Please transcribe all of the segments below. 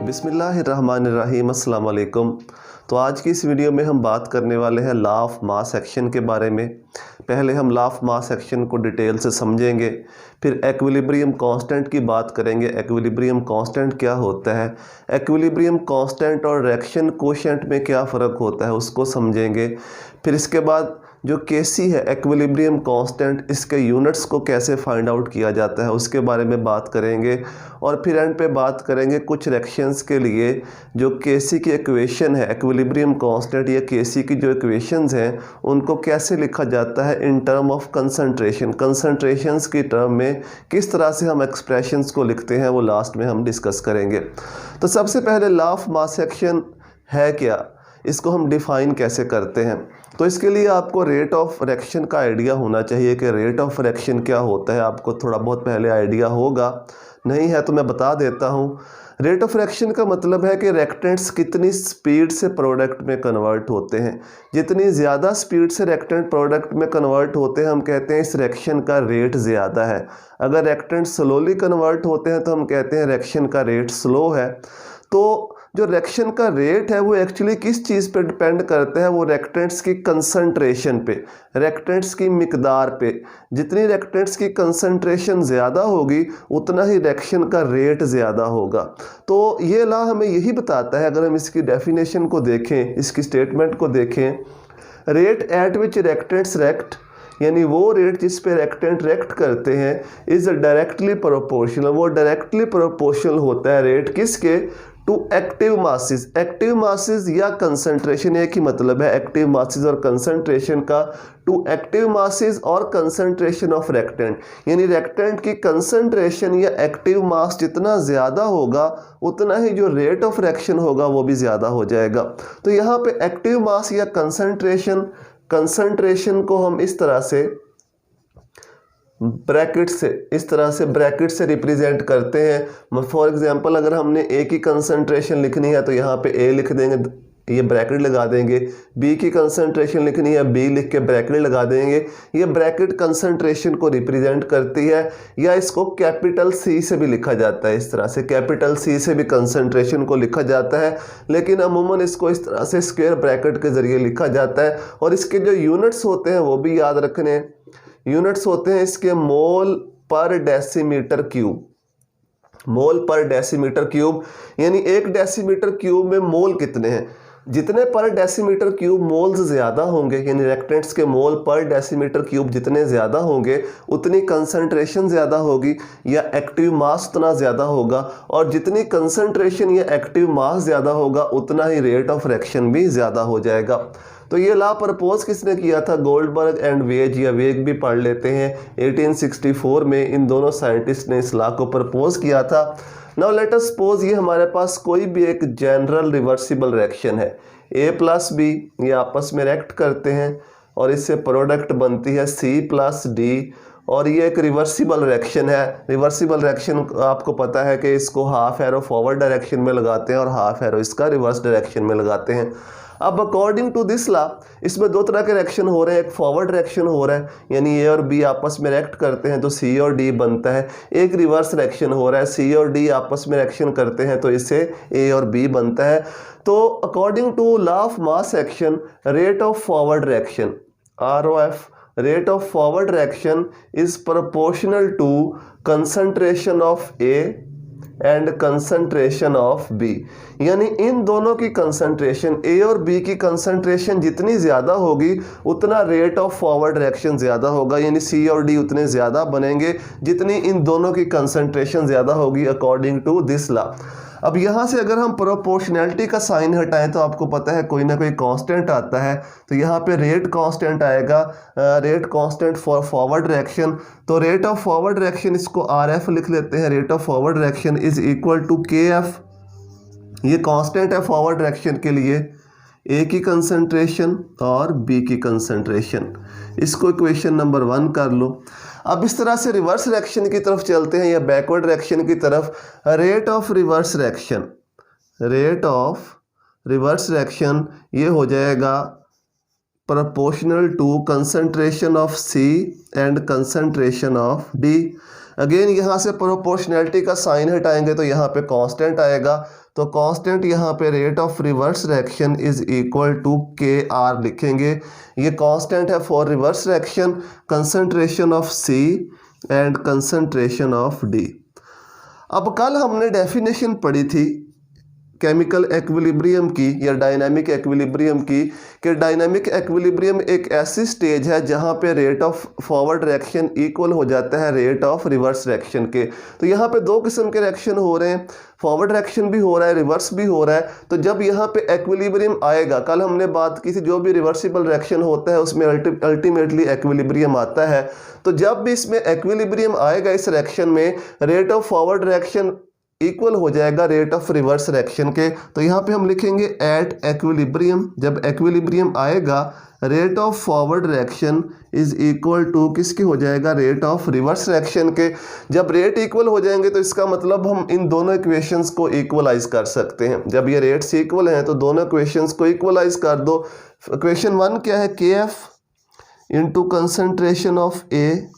बिस्मिल्लाहिर्रहमानिर्रहीम अस्सलाम वालेकुम। तो आज की इस वीडियो में हम बात करने वाले हैं लॉ ऑफ मास एक्शन के बारे में। पहले हम लॉ ऑफ मास एक्शन को डिटेल से समझेंगे, फिर एक्विलिब्रियम कांस्टेंट की बात करेंगे। एक्विलिब्रियम कांस्टेंट क्या होता है, एक्विलिब्रियम कांस्टेंट और रिएक्शन कोएफिशिएंट में क्या फ़र्क होता है उसको समझेंगे। फिर इसके बाद जो केसी है एक्विलिब्रियम कांस्टेंट, इसके यूनिट्स को कैसे फाइंड आउट किया जाता है उसके बारे में बात करेंगे। और फिर एंड पे बात करेंगे कुछ रिएक्शंस के लिए जो केसी की इक्वेशन है, एक्विलिब्रियम कांस्टेंट या केसी की जो इक्वेशंस हैं उनको कैसे लिखा जाता है इन टर्म ऑफ कंसंट्रेशन। कंसंट्रेशंस की टर्म में किस तरह से हम एक्सप्रेशंस को लिखते हैं वो लास्ट में हम डिस्कस करेंगे। तो सबसे पहले लॉ ऑफ मास एक्शन है क्या, इसको हम डिफ़ाइन कैसे करते हैं। तो इसके लिए आपको रेट ऑफ रिएक्शन का आइडिया होना चाहिए कि रेट ऑफ रिएक्शन क्या होता है। आपको थोड़ा बहुत पहले आइडिया होगा, नहीं है तो मैं बता देता हूँ। रेट ऑफ रिएक्शन का मतलब है कि रिएक्टेंट्स कितनी स्पीड से प्रोडक्ट में कन्वर्ट होते हैं। जितनी ज़्यादा स्पीड से रिएक्टेंट प्रोडक्ट में कन्वर्ट होते हैं हम कहते हैं इस रिएक्शन का रेट ज़्यादा है। अगर रिएक्टेंट स्लोली कन्वर्ट होते हैं तो हम कहते हैं रिएक्शन का रेट स्लो है। तो जो रिएक्शन का रेट है वो एक्चुअली किस चीज़ पे डिपेंड करता है, वो रिएक्टेंट्स की कंसंट्रेशन पे, रिएक्टेंट्स की मिकदार पे। जितनी रिएक्टेंट्स की कंसंट्रेशन ज़्यादा होगी उतना ही रिएक्शन का रेट ज़्यादा होगा। तो ये लॉ हमें यही बताता है, अगर हम इसकी डेफिनेशन को देखें, इसकी स्टेटमेंट को देखें, rate at which reactants react, यानी वो रेट जिस पे रिएक्टेंट रिएक्ट करते हैं इज़ डायरेक्टली प्रोपोर्शनल। वो डायरेक्टली प्रोपोर्शनल होता है रेट किसके, to active masses. Active masses या कंसंट्रेशन एक ही मतलब है, एक्टिव मासेस और कंसंट्रेशन का, टू एक्टिव मासेस और कंसंट्रेशन ऑफ रिएक्टेंट। यानी रिएक्टेंट की कंसंट्रेशन या एक्टिव मास जितना ज़्यादा होगा उतना ही जो रेट ऑफ रिएक्शन होगा वो भी ज़्यादा हो जाएगा। तो यहाँ पे एक्टिव मास या कंसंट्रेशन को हम इस तरह से ब्रैकेट से, इस तरह से ब्रैकेट से रिप्रेजेंट करते हैं। फॉर एग्जांपल अगर हमने ए की कंसंट्रेशन लिखनी है तो यहाँ पे ए लिख देंगे, ये ब्रैकेट लगा देंगे। बी की कंसंट्रेशन लिखनी है, बी लिख के ब्रैकेट लगा देंगे। ये ब्रैकेट कंसंट्रेशन को रिप्रेजेंट करती है। या इसको कैपिटल सी से भी लिखा जाता है, इस तरह से कैपिटल सी से भी कंसंट्रेशन को लिखा जाता है, लेकिन अमूमन इसको इस तरह से स्क्वायर ब्रैकेट के जरिए लिखा जाता है। और इसके जो यूनिट्स होते हैं वो भी याद रखने, यूनिट्स होते हैं इसके मोल पर डेसीमीटर क्यूब। मोल पर डेसीमीटर क्यूब यानी एक डेसीमीटर क्यूब में मोल कितने हैं। जितने पर डेसीमीटर क्यूब मोल्स ज़्यादा होंगे, यानी रिएक्टेंट्स के मोल पर डेसीमीटर क्यूब जितने ज़्यादा होंगे उतनी कंसंट्रेशन ज़्यादा होगी या एक्टिव मास उतना ज़्यादा होगा। और जितनी कंसंट्रेशन या एक्टिव मास ज़्यादा होगा उतना ही रेट ऑफ रिएक्शन भी ज़्यादा हो जाएगा। तो ये लॉ प्रपोज किसने किया था, गोल्डबर्ग एंड वेज, या वेग भी पढ़ लेते हैं। 1864 में इन दोनों साइंटिस्ट ने इस लॉ को प्रपोज किया था। नाउ लेट अस सपोज ये हमारे पास कोई भी एक जनरल रिवर्सिबल रिएक्शन है, ए प्लस बी, ये आपस में रिएक्ट करते हैं और इससे प्रोडक्ट बनती है सी प्लस डी। और ये एक रिवर्सिबल रिएक्शन है। रिवर्सिबल रिएक्शन आपको पता है कि इसको हाफ एरो फॉरवर्ड डायरेक्शन में लगाते हैं और हाफ एरो इसका रिवर्स डायरेक्शन में लगाते हैं। अब अकॉर्डिंग टू दिस लॉ इसमें दो तरह के रिएक्शन हो रहे हैं। एक फॉरवर्ड रिएक्शन हो रहा है, यानी ए और बी आपस में रिएक्ट करते हैं तो सी और डी बनता है। एक रिवर्स रिएक्शन हो रहा है, सी और डी आपस में रिएक्शन करते हैं तो इससे ए और बी बनता है। तो according to law of mass action, rate of forward reaction, ROF, rate of forward reaction is proportional to concentration of A and concentration of B. यानी इन दोनों की कंसंट्रेशन, ए और बी की कंसंट्रेशन जितनी ज़्यादा होगी उतना रेट ऑफ फॉरवर्ड रिएक्शन ज़्यादा होगा। यानी सी और डी उतने ज़्यादा बनेंगे जितनी इन दोनों की कंसंट्रेशन ज़्यादा होगी अकॉर्डिंग टू दिस लॉ। अब यहाँ से अगर हम प्रोपोर्शनैलिटी का साइन हटाएं तो आपको पता है कोई ना कोई कांस्टेंट आता है। तो यहाँ पे रेट कांस्टेंट आएगा, rate constant for forward reaction. तो रेट ऑफ फॉरवर्ड रिएक्शन इसको RF लिख लेते हैं। Rate of forward reaction is equal to KF, ये कांस्टेंट है फॉरवर्ड रिएक्शन के लिए, ए की कंसंट्रेशन और बी की कंसंट्रेशन। इसको इक्वेशन नंबर 1 कर लो। अब इस तरह से रिवर्स रिएक्शन की तरफ चलते हैं या बैकवर्ड रिएक्शन की तरफ। Rate of reverse reaction, rate of reverse reaction ये हो जाएगा proportional to concentration of C and concentration of D। Again यहाँ से प्रोपोर्शनैलिटी का साइन हटाएंगे तो यहाँ पे कांस्टेंट आएगा, तो कांस्टेंट यहाँ पे rate of reverse reaction is equal to K R लिखेंगे। ये कांस्टेंट है for reverse reaction, concentration of C and concentration of D. अब कल हमने डेफिनेशन पढ़ी थी केमिकल एक्विलिब्रियम की या डायनामिक एक्विलिब्रियम की, कि डायनामिक एक्विलिब्रियम एक ऐसी स्टेज है जहां पे rate of forward reaction equal हो जाता है रेट ऑफ रिवर्स रिएक्शन के। तो यहाँ पे दो किस्म के रिएक्शन हो रहे हैं, फॉरवर्ड रिएक्शन भी हो रहा है, रिवर्स भी हो रहा है। तो जब यहाँ पे एक्विलिब्रियम आएगा, कल हमने बात की थी जो भी रिवर्सिबल रिएक्शन होता है उसमें अल्टीमेटली एक्विलिब्रियम आता है। तो जब भी इसमें एक्विलिब्रियम आएगा इस रिएक्शन में, rate of forward reaction equal हो जाएगा रेट ऑफ रिवर्स रिएक्शन के। तो यहाँ पे हम लिखेंगे एट एक्विलिब्रियम, जब एक्विलिब्रियम आएगा rate of forward reaction is equal to किसके हो जाएगा, रेट ऑफ रिवर्स रिएक्शन के। जब रेट इक्वल हो जाएंगे तो इसका मतलब हम इन दोनों इक्वेशंस को इक्वलाइज कर सकते हैं। जब ये रेट्स इक्वल हैं तो दोनों इक्वेशंस को इक्वलाइज कर दो। इक्वेशन 1 क्या है, K F into concentration of A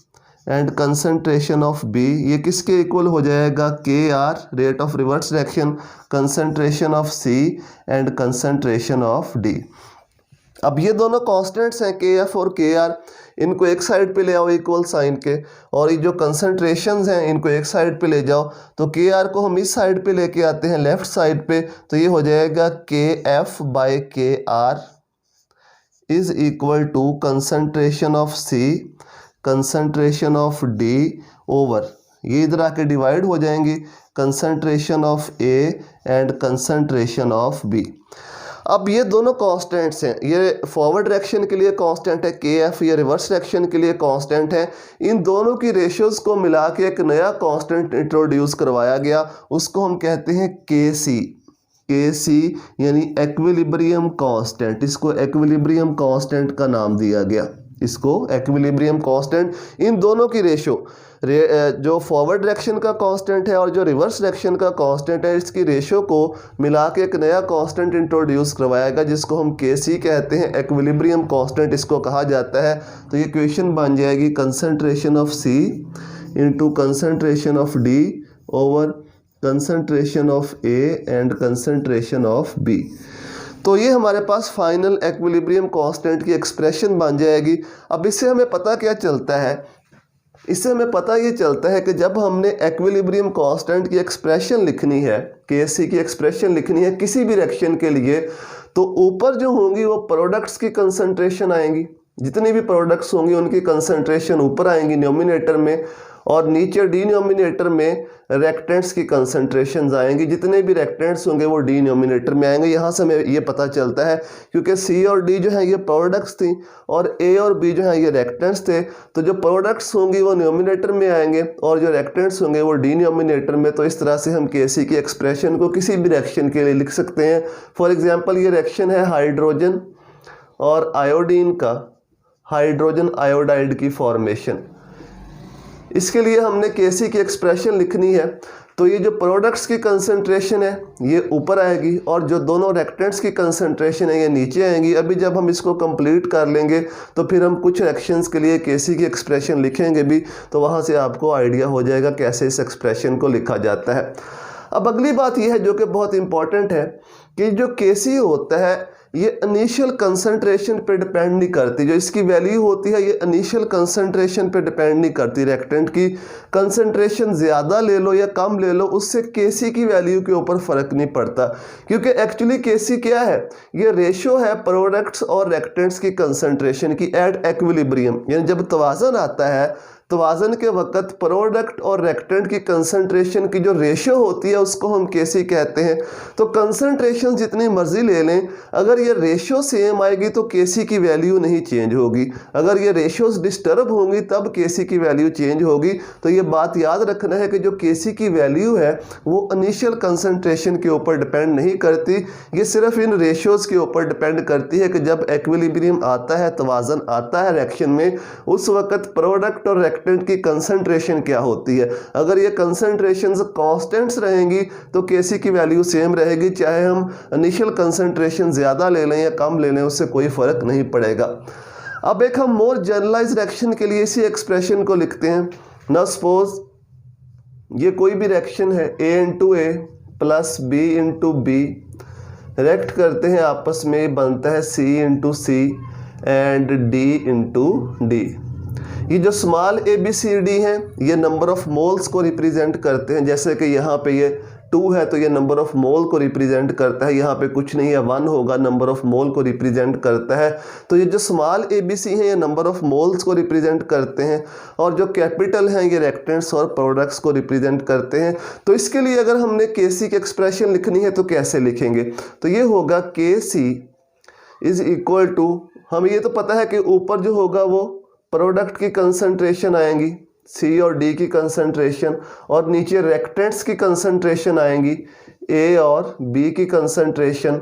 and concentration of B, ये किसके इक्वल हो जाएगा, K R rate of reverse reaction, concentration of C and concentration of D. अब ये दोनों कांस्टेंट्स हैं के एफ और के आर, इनको एक साइड पे ले आओ इक्वल साइन के, और ये जो कंसंट्रेशंस हैं इनको एक साइड पे ले जाओ। तो के आर को हम इस साइड पे लेके आते हैं लेफ्ट साइड पे, तो ये हो जाएगा K F by K R is equal to concentration of C concentration of D over, ये इधर आके डिवाइड हो जाएंगी, concentration of A and concentration of B. अब ये दोनों कांस्टेंट्स हैं, ये फॉरवर्ड रिएक्शन के लिए कांस्टेंट है के एफ, ये रिवर्स रिएक्शन के लिए कांस्टेंट है। इन दोनों की रेशियोज को मिला के एक नया कांस्टेंट इंट्रोड्यूस करवाया गया, उसको हम कहते हैं के सी। के सी यानी एक्विलिब्रियम कांस्टेंट, इसको एक्विलिब्रियम कांस्टेंट का नाम दिया गया, इसको एक्विलिब्रियम कांस्टेंट। इन दोनों की रेशो जो फॉरवर्ड रिएक्शन का कांस्टेंट है और जो रिवर्स रिएक्शन का कांस्टेंट है, इसकी रेशो को मिला के एक नया कांस्टेंट इंट्रोड्यूस करवाएगा जिसको हम के सी कहते हैं, एक्विलिब्रियम कांस्टेंट इसको कहा जाता है। तो ये इक्वेशन बन जाएगी concentration of C into concentration of D over concentration of A and concentration of B. तो ये हमारे पास फाइनल एक्विलिब्रियम कांस्टेंट की एक्सप्रेशन बन जाएगी। अब इससे हमें पता क्या चलता है, इससे हमें पता ये चलता है कि जब हमने एक्विलिब्रियम कांस्टेंट की एक्सप्रेशन लिखनी है, केसी की एक्सप्रेशन लिखनी है किसी भी रिएक्शन के लिए, तो ऊपर जो होंगी वो प्रोडक्ट्स की कंसंट्रेशन आएंगी, जितनी भी प्रोडक्ट्स होंगी उनकी कंसंट्रेशन ऊपर आएंगी न्यूमिनेटर में, और नीचे डिनोमिनेटर में रिएक्टेंट्स की कंसंट्रेशंस आएंगी, जितने भी रिएक्टेंट्स होंगे वो डिनोमिनेटर में आएंगे। यहाँ से हमें ये पता चलता है क्योंकि सी और डी जो है ये प्रोडक्ट्स थी और ए और बी जो है ये रिएक्टेंट्स थे, तो जो प्रोडक्ट्स होंगी वो न्यूमिनेटर में आएंगे और जो रिएक्टेंट्स होंगे वो डिनोमिनेटर में। तो इस तरह से हम केसी की एक्सप्रेशन को किसी भी रिएक्शन के लिए लिख सकते हैं। फॉर एग्जाम्पल ये रिएक्शन है हाइड्रोजन और आयोडीन का, हाइड्रोजन आयोडाइड की फॉर्मेशन, इसके लिए हमने केसी की एक्सप्रेशन लिखनी है। तो ये जो प्रोडक्ट्स की कंसंट्रेशन है ये ऊपर आएगी और जो दोनों रिएक्टेंट्स की कंसंट्रेशन है ये नीचे आएंगी। अभी जब हम इसको कंप्लीट कर लेंगे तो फिर हम कुछ रिएक्शंस के लिए केसी की एक्सप्रेशन लिखेंगे भी, तो वहाँ से आपको आइडिया हो जाएगा कैसे इस एक्सप्रेशन को लिखा जाता है। अब अगली बात यह है जो कि बहुत इंपॉर्टेंट है कि जो केसी होता है ये इनिशियल कंसंट्रेशन पे डिपेंड नहीं करती, जो इसकी वैल्यू होती है ये इनिशियल कंसंट्रेशन पे डिपेंड नहीं करती। रिएक्टेंट की कंसंट्रेशन ज़्यादा ले लो या कम ले लो, उससे केसी की वैल्यू के ऊपर फ़र्क नहीं पड़ता, क्योंकि एक्चुअली केसी क्या है, ये रेशो है प्रोडक्ट्स और रिएक्टेंट्स की कंसंट्रेशन की एट एक्विलिब्रियम। यानी जब तवाज़न आता है, तवाज़न के वक़्त प्रोडक्ट और रिएक्टेंट की कंसंट्रेशन की जो रेशियो होती है उसको हम केसी कहते हैं। तो कंसंट्रेशन जितनी मर्जी ले लें, अगर ये रेशियो सेम आएगी तो केसी की वैल्यू नहीं चेंज होगी, अगर ये रेशियोज डिस्टर्ब होंगी तब केसी की वैल्यू चेंज होगी। तो ये बात याद रखना है कि जो केसी की वैल्यू है वो इनिशियल कंसंट्रेशन के ऊपर डिपेंड नहीं करती, ये सिर्फ इन रेशियोज़ के ऊपर डिपेंड करती है कि जब एक्विलिब्रियम आता है, तवाज़न आता है रिएक्शन में, उस वक़्त प्रोडक्ट और रिएक्टेंट की कंसंट्रेशन क्या होती है। अगर ये कंसंट्रेशंस कांस्टेंट्स रहेंगी तो Kc की वैल्यू सेम रहेगी, चाहे हम इनिशियल कंसंट्रेशन ज़्यादा ले लें या कम ले लें, उससे कोई फ़र्क नहीं पड़ेगा। अब एक हम मोर जनरलाइज रिएक्शन के लिए इसी एक्सप्रेशन को लिखते हैं। ना सपोज ये कोई भी रिएक्शन है A प्लस B रिएक्ट करते हैं आपस में, बनता है C एंड D। ये जो स्मॉल ABCD हैं ये नंबर ऑफ मोल्स को रिप्रेजेंट करते हैं। जैसे कि यहाँ पे ये 2 है तो ये नंबर ऑफ मोल को रिप्रेजेंट करता है, यहाँ पे कुछ नहीं है 1 होगा, नंबर ऑफ मोल को रिप्रेजेंट करता है। तो ये जो स्मॉल ABC हैं ये नंबर ऑफ मोल्स को रिप्रेजेंट करते हैं, और जो कैपिटल हैं ये रिएक्टेंट्स और प्रोडक्ट्स को रिप्रेजेंट करते हैं। तो इसके लिए अगर हमने Kc की एक्सप्रेशन लिखनी है तो कैसे लिखेंगे, तो ये होगा Kc इज इक्वल टू, हमें ये तो पता है कि ऊपर जो होगा वो प्रोडक्ट की कंसंट्रेशन आएंगी C और D की कंसंट्रेशन, और नीचे रिएक्टेंट्स की कंसंट्रेशन आएंगी A और B की कंसंट्रेशन।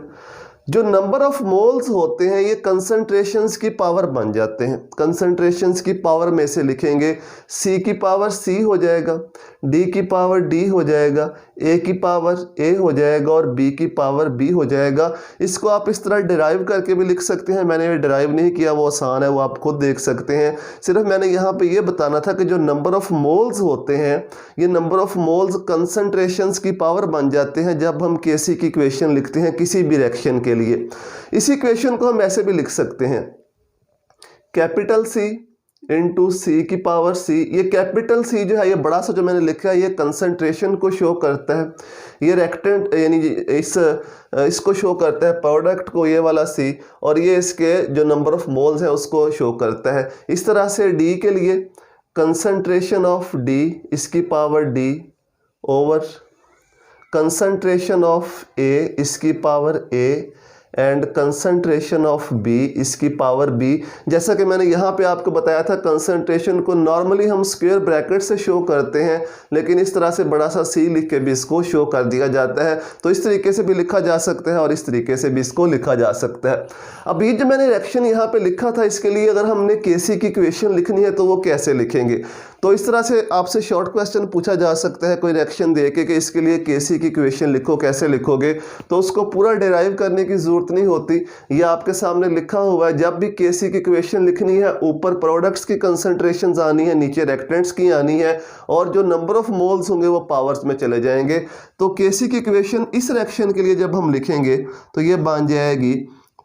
जो नंबर ऑफ मोल्स होते हैं ये कंसंट्रेशंस की पावर बन जाते हैं। कंसंट्रेशंस की पावर में से लिखेंगे C की पावर C हो जाएगा, D की पावर D हो जाएगा, A की पावर A हो जाएगा और B की पावर B हो जाएगा। इसको आप इस तरह डिराइव करके भी लिख सकते हैं, मैंने ये डिराइव नहीं किया, वो आसान है, वो आप खुद देख सकते हैं। सिर्फ मैंने यहाँ पे ये बताना था कि जो नंबर ऑफ मोल्स होते हैं ये नंबर ऑफ मोल्स कंसंट्रेशंस की पावर बन जाते हैं जब हम Kc की इक्वेशन लिखते हैं किसी भी रिएक्शन के लिए। इस इक्वेशन को हम ऐसे भी लिख सकते हैं, कैपिटल C इंटू C की पावर C। ये कैपिटल C जो है ये बड़ा सा जो मैंने लिखा है ये कंसंट्रेशन को शो करता है, ये रिएक्टेंट यानी इसको शो करता है प्रोडक्ट को, ये वाला C, और ये इसके जो नंबर ऑफ मोल्स हैं उसको शो करता है। इस तरह से D के लिए कंसंट्रेशन ऑफ D इसकी power D over concentration of A इसकी power A and concentration of B इसकी पावर B। जैसा कि मैंने यहाँ पे आपको बताया था कंसंट्रेशन को नॉर्मली हम स्क्वायर ब्रैकेट से शो करते हैं, लेकिन इस तरह से बड़ा सा C लिख के भी इसको शो कर दिया जाता है। तो इस तरीके से भी लिखा जा सकता है और इस तरीके से भी इसको लिखा जा सकता है। अब ये जो मैंने रिएक्शन यहाँ पे लिखा था इसके लिए अगर हमने Kc की इक्वेशन लिखनी है तो वो कैसे लिखेंगे, तो इस तरह से आपसे शॉर्ट क्वेश्चन पूछा जा सकता है कोई रिएक्शन दे के कि इसके लिए Kc की इक्वेशन लिखो, कैसे लिखोगे, तो उसको पूरा डिराइव करने की जरूरत नहीं होती। ये आपके सामने लिखा हुआ है, जब भी Kc की इक्वेशन लिखनी है ऊपर प्रोडक्ट्स की कंसंट्रेशंस आनी है, नीचे रिएक्टेंट्स की आनी है, और जो नंबर ऑफ मोल्स होंगे वो पावर्स में चले जाएंगे। तो Kc की इक्वेशन इस रिएक्शन के लिए जब हम लिखेंगे तो ये बन जाएगी,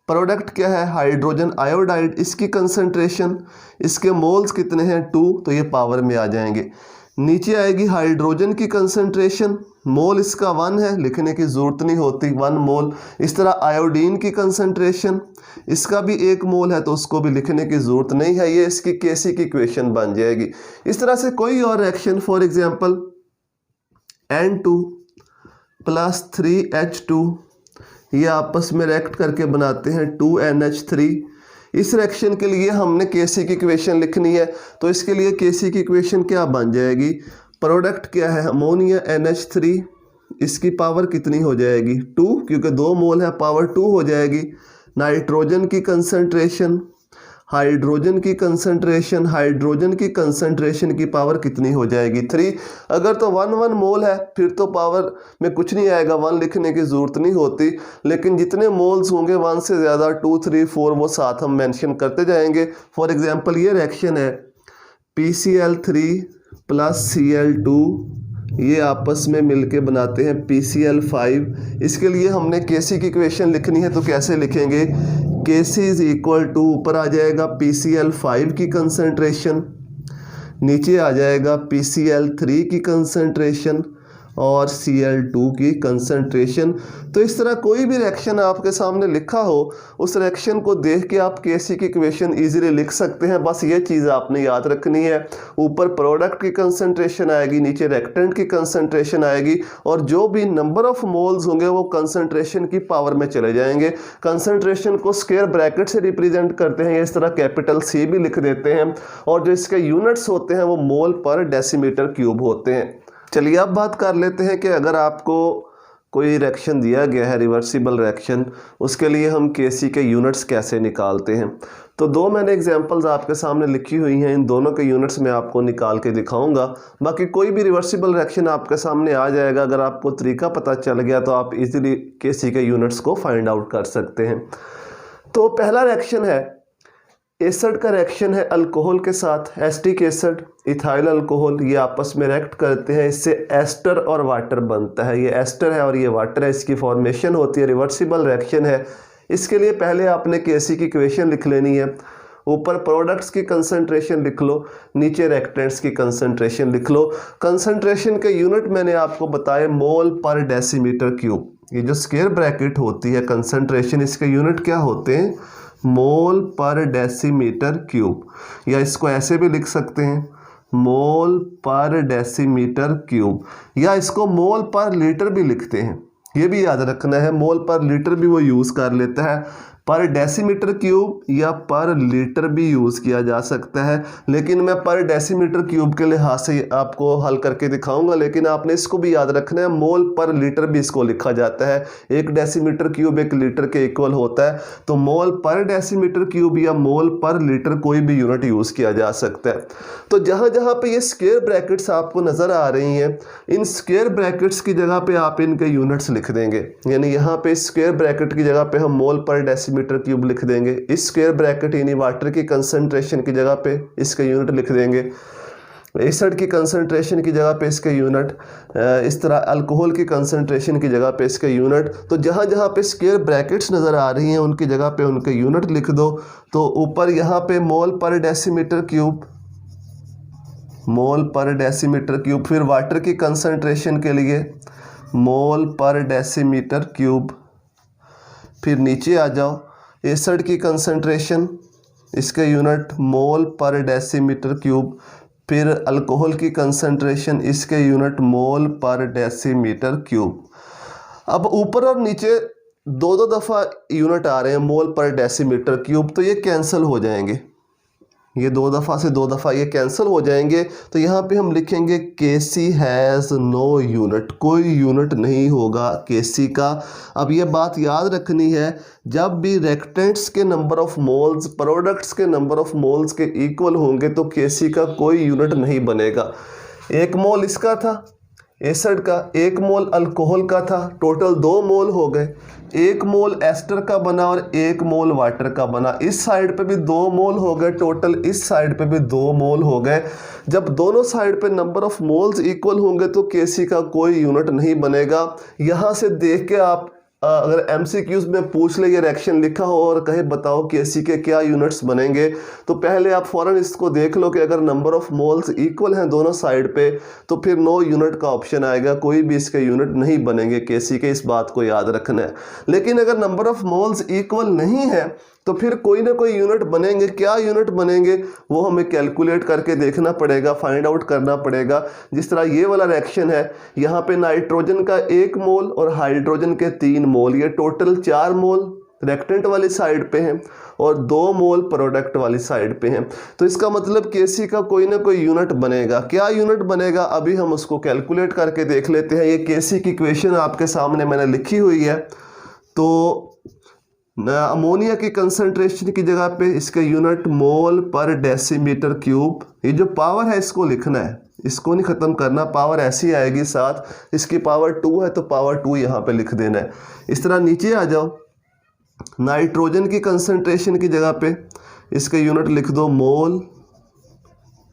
प्रोडक्ट क्या है हाइड्रोजन आयोडाइड, इसकी कंसंट्रेशन, इसके मोल्स कितने हैं 2, तो ये पावर में आ जाएंगे। नीचे आएगी हाइड्रोजन की कंसंट्रेशन, मोल इसका 1 है, लिखने की ज़रूरत नहीं होती 1 मोल। इस तरह आयोडीन की कंसंट्रेशन, इसका भी 1 मोल है तो उसको भी लिखने की ज़रूरत नहीं है, ये इसकी Kc की इक्वेशन बन जाएगी। इस तरह से कोई और reaction, for example N2 plus 3H2 ये आपस में रिएक्ट करके बनाते हैं 2NH3। इस रिएक्शन के लिए हमने Kc की इक्वेशन लिखनी है, तो इसके लिए Kc की इक्वेशन क्या बन जाएगी, प्रोडक्ट क्या है अमोनिया NH3, इसकी पावर कितनी हो जाएगी 2, क्योंकि 2 मोल है, पावर 2 हो जाएगी। नाइट्रोजन की कंसंट्रेशन, हाइड्रोजन की कंसंट्रेशन, हाइड्रोजन की कंसंट्रेशन की पावर कितनी हो जाएगी 3। अगर तो 1 मोल है फिर तो पावर में कुछ नहीं आएगा, 1 लिखने की ज़रूरत नहीं होती, लेकिन जितने मोल्स होंगे 1 से ज़्यादा 2, 3, 4 वो साथ हम मेंशन करते जाएंगे। फॉर एग्जांपल ये रिएक्शन है PCl3 प्लस Cl2, ये आपस में मिलके बनाते हैं PCl5। इसके लिए हमने Kc की इक्वेशन लिखनी है तो कैसे लिखेंगे, Kc इज इक्वल टू, ऊपर आ जाएगा PCl5 की कंसंट्रेशन, नीचे आ जाएगा PCl3 की कंसंट्रेशन और Cl2 की कंसंट्रेशन। तो इस तरह कोई भी रिएक्शन आपके सामने लिखा हो उस रिएक्शन को देख के आप Kc की इक्वेशन इजीली लिख सकते हैं। बस ये चीज़ आपने याद रखनी है, ऊपर प्रोडक्ट की कंसंट्रेशन आएगी, नीचे रिएक्टेंट की कंसंट्रेशन आएगी, और जो भी नंबर ऑफ मोल्स होंगे वो कंसंट्रेशन की पावर में चले जाएंगे। कंसंट्रेशन को स्क्वायर ब्रैकेट से रिप्रेजेंट करते हैं, इस तरह कैपिटल C भी लिख देते हैं, और जो इसके यूनिट्स होते हैं वो मोल पर डेसीमीटर क्यूब होते हैं। चलिए अब बात कर लेते हैं कि अगर आपको कोई रिएक्शन दिया गया है रिवर्सिबल रिएक्शन, उसके लिए हम Kc के यूनिट्स कैसे निकालते हैं। तो दो मैंने एग्जांपल्स आपके सामने लिखी हुई हैं, इन दोनों के यूनिट्स मैं आपको निकाल के दिखाऊंगा। बाकी कोई भी रिवर्सिबल रिएक्शन आपके सामने आ जाएगा, अगर आपको तरीका पता चल गया तो आप इजीली केसी के यूनिट्स को फाइंड आउट कर सकते हैं। तो पहला रिएक्शन है एसिड का रिएक्शन है अल्कोहल के साथ। एसिटिक एसिड, इथाइल अल्कोहल, ये आपस में रिएक्ट करते हैं, इससे एस्टर और वाटर बनता है। ये एस्टर है और ये वाटर है, इसकी फॉर्मेशन होती है, रिवर्सिबल रिएक्शन है। इसके लिए पहले आपने केसी की इक्वेशन लिख लेनी है। ऊपर प्रोडक्ट्स की कंसंट्रेशन लिख लो, नीचे रिएक्टेंट्स की कंसंट्रेशन लिख लो। कंसंट्रेशन के यूनिट मैंने आपको बताए मोल पर डेसीमीटर क्यूब। ये जो स्क्वायर ब्रैकेट होती है कंसंट्रेशन, इसके यूनिट क्या होते हैं? मोल पर डेसीमीटर क्यूब, या इसको ऐसे भी लिख सकते हैं मोल पर डेसीमीटर क्यूब, या इसको मोल पर लीटर भी लिखते हैं। ये भी याद रखना है, मोल पर लीटर भी वो यूज़ कर लेता है। पर डेसीमीटर क्यूब या पर लीटर भी यूज़ किया जा सकता है, लेकिन मैं पर डेसीमीटर क्यूब के लिहाज से आपको हल करके दिखाऊंगा। लेकिन आपने इसको भी याद रखना है, मोल पर लीटर भी इसको लिखा जाता है। एक डेसीमीटर क्यूब एक लीटर के इक्वल होता है, तो मोल पर डेसीमीटर क्यूब या मोल पर लीटर कोई भी यूनिट यूज़ किया जा सकता है। तो जहाँ जहाँ पे ये स्क्वायर ब्रैकेट्स आपको नज़र आ रही हैं, इन स्क्वायर ब्रैकेट्स की जगह पे आप इनके यूनिट्स लिख देंगे। यानी यहाँ पे स्क्वायर ब्रैकेट की जगह पे हम मोल पर डेसीमीटर क्यूब लिख देंगे। इस स्क्वायर ब्रैकेट यानी वाटर की कंसंट्रेशन की जगह पे इसके यूनिट लिख देंगे। एसिड की कंसंट्रेशन की जगह पे इसके यूनिट, इस तरह अल्कोहल की कंसंट्रेशन की जगह पे इसके यूनिट। तो जहाँ जहाँ पे स्क्वायर ब्रैकेट्स नज़र आ रही हैं उनकी जगह पे उनके यूनिट लिख दो। तो ऊपर यहाँ पे मोल पर डेसीमीटर क्यूब, मोल पर डेसीमीटर क्यूब, फिर वाटर की कंसंट्रेशन के लिए मोल पर डेसीमीटर क्यूब, फिर नीचे आ जाओ एसिड की कंसंट्रेशन, इसके यूनिट मोल पर डेसीमीटर क्यूब, फिर अल्कोहल की कंसंट्रेशन, इसके यूनिट मोल पर डेसीमीटर क्यूब। अब ऊपर और नीचे दो दो दफ़ा यूनिट आ रहे हैं मोल पर डेसीमीटर क्यूब, तो ये कैंसिल हो जाएंगे, ये दो दफ़ा से दो दफ़ा ये कैंसिल हो जाएंगे। तो यहाँ पे हम लिखेंगे केसी हैज़ नो यूनिट, कोई यूनिट नहीं होगा केसी का। अब ये बात याद रखनी है, जब भी रिएक्टेंट्स के नंबर ऑफ मोल्स प्रोडक्ट्स के नंबर ऑफ मोल्स के इक्वल होंगे तो केसी का कोई यूनिट नहीं बनेगा। 1 मोल इसका था एसिड का, 1 मोल अल्कोहल का था, टोटल 2 मोल हो गए। 1 मोल एस्टर का बना और 1 मोल वाटर का बना। इस साइड पे भी 2 मोल हो गए टोटल, इस साइड पे भी 2 मोल हो गए। जब दोनों साइड पे नंबर ऑफ मोल्स इक्वल होंगे तो केसी का कोई यूनिट नहीं बनेगा। यहाँ से देख के आप अगर एमसीक्यूज में पूछ ले ये रिएक्शन लिखा हो और कहे बताओ केसी के क्या यूनिट्स बनेंगे, तो पहले आप फ़ौरन इसको देख लो कि अगर नंबर ऑफ मोल्स इक्वल हैं दोनों साइड पे तो फिर नो यूनिट का ऑप्शन आएगा, कोई भी इसके यूनिट नहीं बनेंगे केसी के। इस बात को याद रखना है। लेकिन अगर नंबर ऑफ मोल्स इक्वल नहीं है तो फिर कोई ना कोई यूनिट बनेंगे। क्या यूनिट बनेंगे वो हमें कैलकुलेट करके देखना पड़ेगा, फाइंड आउट करना पड़ेगा। जिस तरह ये वाला रिएक्शन है, यहाँ पे नाइट्रोजन का 1 मोल और हाइड्रोजन के 3 मोल, ये टोटल 4 मोल रिएक्टेंट वाली साइड पे हैं और 2 मोल प्रोडक्ट वाली साइड पे हैं। तो इसका मतलब केसी का कोई ना कोई यूनिट बनेगा। क्या यूनिट बनेगा अभी हम उसको कैलकुलेट करके देख लेते हैं। ये केसी की इक्वेशन आपके सामने मैंने लिखी हुई है। तो अमोनिया की कंसंट्रेशन की जगह पे इसके यूनिट मोल पर डेसीमीटर क्यूब, ये जो पावर है इसको लिखना है, इसको नहीं ख़त्म करना, पावर ऐसी आएगी साथ, इसकी पावर 2 है तो पावर 2 यहाँ पे लिख देना है। इस तरह नीचे आ जाओ, नाइट्रोजन की कंसंट्रेशन की जगह पे इसके यूनिट लिख दो मोल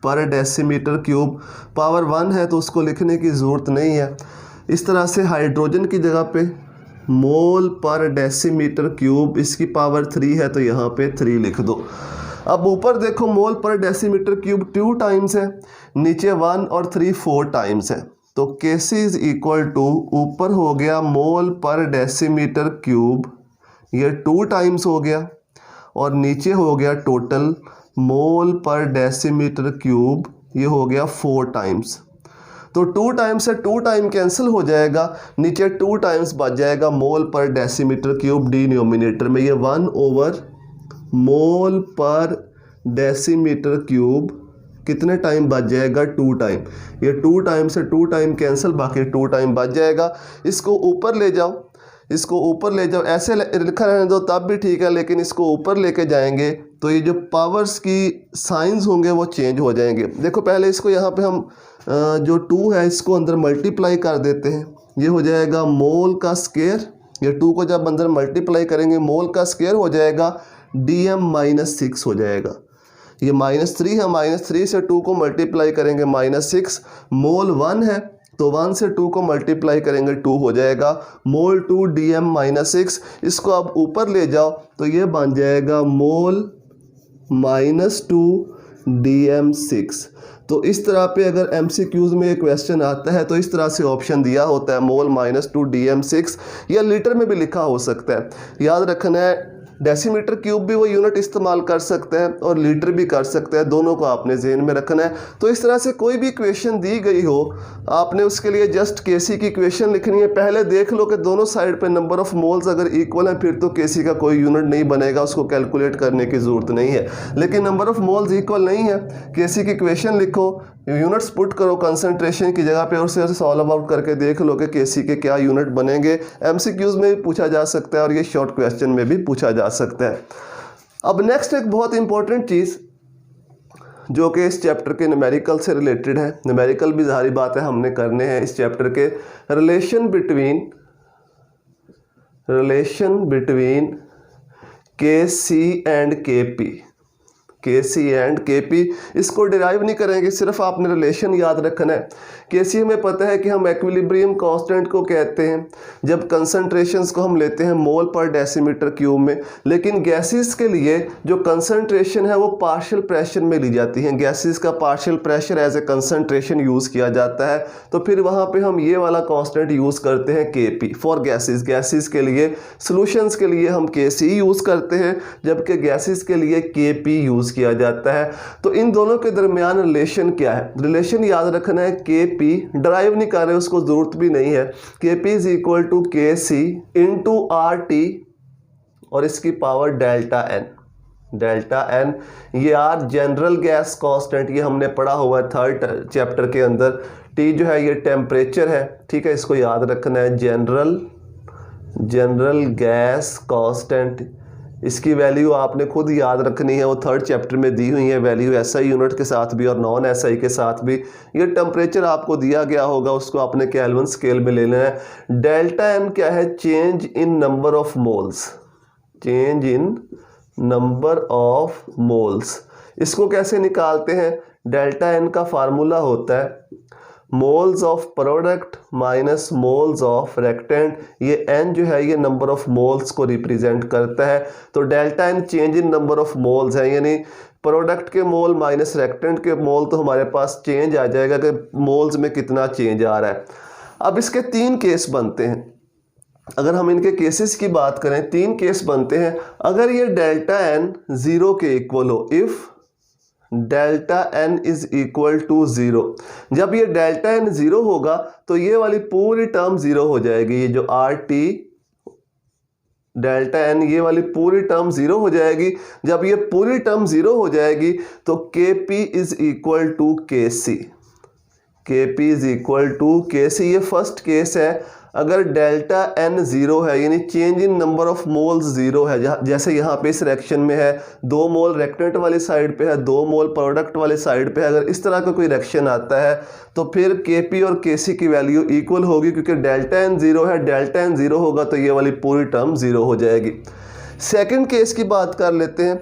पर डेसीमीटर क्यूब, पावर 1 है तो उसको लिखने की ज़रूरत नहीं है। इस तरह से हाइड्रोजन की जगह पे मोल पर डेसीमीटर क्यूब, इसकी पावर 3 है तो यहाँ पे 3 लिख दो। अब ऊपर देखो मोल पर डेसीमीटर क्यूब 2 टाइम्स है, नीचे 1 और 3 4 टाइम्स है। तो केसी इज इक्वल टू, ऊपर हो गया मोल पर डेसीमीटर क्यूब, ये 2 टाइम्स हो गया, और नीचे हो गया टोटल मोल पर डेसीमीटर क्यूब, ये हो गया 4 टाइम्स। तो 2 टाइम्स से 2 टाइम कैंसिल हो जाएगा, नीचे 2 टाइम्स बच जाएगा मोल पर डेसीमीटर क्यूब डिनोमिनेटर में। ये 1 ओवर मोल पर डेसीमीटर क्यूब कितने टाइम बच जाएगा? 2 टाइम। ये 2 टाइम से 2 टाइम कैंसिल, बाकी 2 टाइम बच जाएगा। इसको ऊपर ले जाओ, इसको ऊपर ले जाओ, ऐसे लिखा रहने दो तब भी ठीक है, लेकिन इसको ऊपर लेके जाएंगे तो ये जो पावर्स की साइंस होंगे वो चेंज हो जाएंगे। देखो पहले इसको यहाँ पे हम जो 2 है इसको अंदर मल्टीप्लाई कर देते हैं, ये हो जाएगा मोल का स्क्वायर। ये 2 को जब अंदर मल्टीप्लाई करेंगे मोल का स्क्वायर हो जाएगा dm-6 हो जाएगा। ये -3 है, -3 से 2 को मल्टीप्लाई करेंगे -6। मोल 1 है तो 1 से 2 को मल्टीप्लाई करेंगे 2 हो जाएगा। मोल 2 dm-6, इसको आप ऊपर ले जाओ तो ये बन जाएगा मोल -2 dm-6। तो इस तरह पे अगर MCQs में एक क्वेश्चन आता है तो इस तरह से ऑप्शन दिया होता है मोल -2 dm-6, या लीटर में भी लिखा हो सकता है। याद रखना है डेसीमीटर क्यूब भी वो यूनिट इस्तेमाल कर सकता है और लीटर भी कर सकता है, दोनों को आपने ज़हन में रखना है। तो इस तरह से कोई भी इक्वेशन दी गई हो आपने उसके लिए जस्ट केसी की इक्वेशन लिखनी है। पहले देख लो कि दोनों साइड पे नंबर ऑफ मोल्स अगर इक्वल है फिर तो केसी का कोई यूनिट नहीं बनेगा, उसको कैलकुलेट करने की ज़रूरत नहीं है। लेकिन नंबर ऑफ मोल्स इक्वल नहीं है, केसी की इक्वेशन लिखो, यूनिट्स पुट करो कंसंट्रेशन की जगह पे और उसे सॉल्व आउट करके देख लो कि केसी के क्या यूनिट बनेंगे। MCQs में भी पूछा जा सकता है और ये शॉर्ट क्वेश्चन में भी पूछा जा सकता है। अब नेक्स्ट एक बहुत इंपॉर्टेंट चीज़ जो कि इस चैप्टर के न्यूमेरिकल से रिलेटेड है, न्यूमेरिकल भी ज़ाहिर बात है हमने करने हैं इस चैप्टर के, relation between KC and KP। KC and KP इसको डिराइव नहीं करेंगे, सिर्फ आपने रिलेशन याद रखना है। KC हमें पता है कि हम एक्विलिब्रियम कांस्टेंट को कहते हैं जब कंसंट्रेशंस को हम लेते हैं मोल पर डेसीमीटर क्यूब में, लेकिन गैसेस के लिए जो कंसंट्रेशन है वो पार्शियल प्रेशर में ली जाती है। गैसेस का partial pressure as a concentration use किया जाता है, तो फिर वहाँ पे हम ये वाला कांस्टेंट यूज़ करते हैं KP फॉर गैसेस। गैसेस के लिए सॉल्यूशंस के लिए हम KC यूज़ करते हैं, जबकि गैसेस के लिए KP यूज़ किया जाता है। तो इन दोनों के दरमियान रिलेशन क्या है? रिलेशन याद रखना है, KP ड्राइव नहीं कर रहे, उसको ज़रूरत भी नहीं है। KP is equal to KC into RT और इसकी पावर डेल्टा n। ये R जनरल गैस कांस्टेंट, ये हमने पढ़ा हुआ है 3rd चैप्टर के अंदर। T जो है ये टेम्परेचर है, ठीक है, इसको याद रखना है। जनरल गैस कांस्टेंट, इसकी वैल्यू आपने खुद याद रखनी है, वो 3rd चैप्टर में दी हुई है वैल्यू SI यूनिट के साथ भी और नॉन SI के साथ भी। ये टेम्परेचर आपको दिया गया होगा, उसको आपने केल्विन स्केल में ले लेना है। डेल्टा n क्या है? Change in number of moles. इसको कैसे निकालते हैं? डेल्टा n का फार्मूला होता है moles of product minus moles of reactant. ये n जो है ये नंबर ऑफ मोल्स को रिप्रेजेंट करता है। तो delta n change in number of moles है, यानी प्रोडक्ट के मोल माइनस रिएक्टेंट के मोल, तो हमारे पास चेंज आ जाएगा कि मोल्स में कितना चेंज आ रहा है। अब इसके 3 केस बनते हैं। अगर हम इनके केसेस की बात करें 3 केस बनते हैं। अगर ये डेल्टा n 0 के इक्वल हो, if delta n is equal to 0, जब ये डेल्टा n 0 होगा तो ये वाली पूरी टर्म 0 हो जाएगी। ये जो RT डेल्टा n ये वाली पूरी टर्म 0 हो जाएगी। जब ये पूरी टर्म 0 हो जाएगी तो KP is equal to KC। ये फर्स्ट केस है। अगर डेल्टा n 0 है यानी change in number of moles 0 है, जैसे यहाँ पे इस रिएक्शन में है 2 मोल रिएक्टेंट वाली साइड पे है, 2 मोल प्रोडक्ट वाली साइड पे है। अगर इस तरह का कोई रिएक्शन आता है तो फिर KP और KC की वैल्यू इक्वल होगी, क्योंकि डेल्टा n 0 है, डेल्टा n 0 होगा तो ये वाली पूरी टर्म 0 हो जाएगी। सेकेंड केस की बात कर लेते हैं।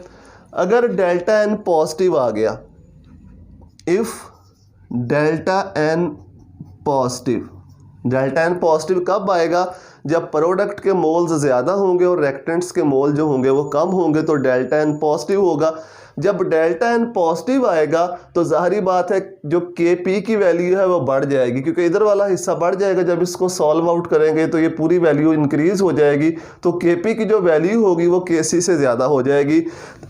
अगर डेल्टा n पॉजिटिव आ गया, इफ़ डेल्टा n पॉजिटिव कब आएगा? जब प्रोडक्ट के मोल्स ज़्यादा होंगे और रिएक्टेंट्स के मोल जो होंगे वो कम होंगे, तो डेल्टा n पॉजिटिव होगा। जब डेल्टा n पॉजिटिव आएगा तो ज़ाहिरी बात है जो KP की वैल्यू है वो बढ़ जाएगी, क्योंकि इधर वाला हिस्सा बढ़ जाएगा। जब इसको सॉल्व आउट करेंगे तो ये पूरी वैल्यू इंक्रीज़ हो जाएगी, तो KP की जो वैल्यू होगी वो KC से ज़्यादा हो जाएगी।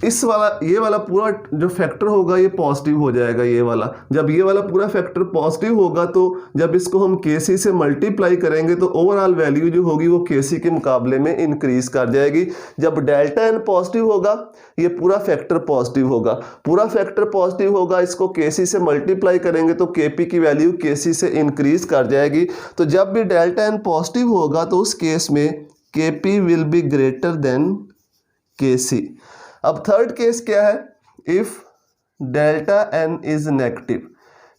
ये वाला पूरा जो फैक्टर होगा ये पॉजिटिव हो जाएगा। ये वाला जब ये वाला पूरा फैक्टर पॉजिटिव होगा तो जब इसको हम KC से मल्टीप्लाई करेंगे तो ओवरऑल वैल्यू जो होगी वो KC के मुकाबले में इंक्रीज़ कर जाएगी। जब डेल्टा n पॉजिटिव होगा ये पूरा फैक्टर पॉजिटिव होगा, इसको KC से मल्टीप्लाई करेंगे तो KP की वैल्यू KC से इंक्रीज कर जाएगी। तो जब भी डेल्टा n पॉजिटिव होगा तो उस केस में Kp will be greater than Kc। अब थर्ड केस क्या है, if delta N is negative.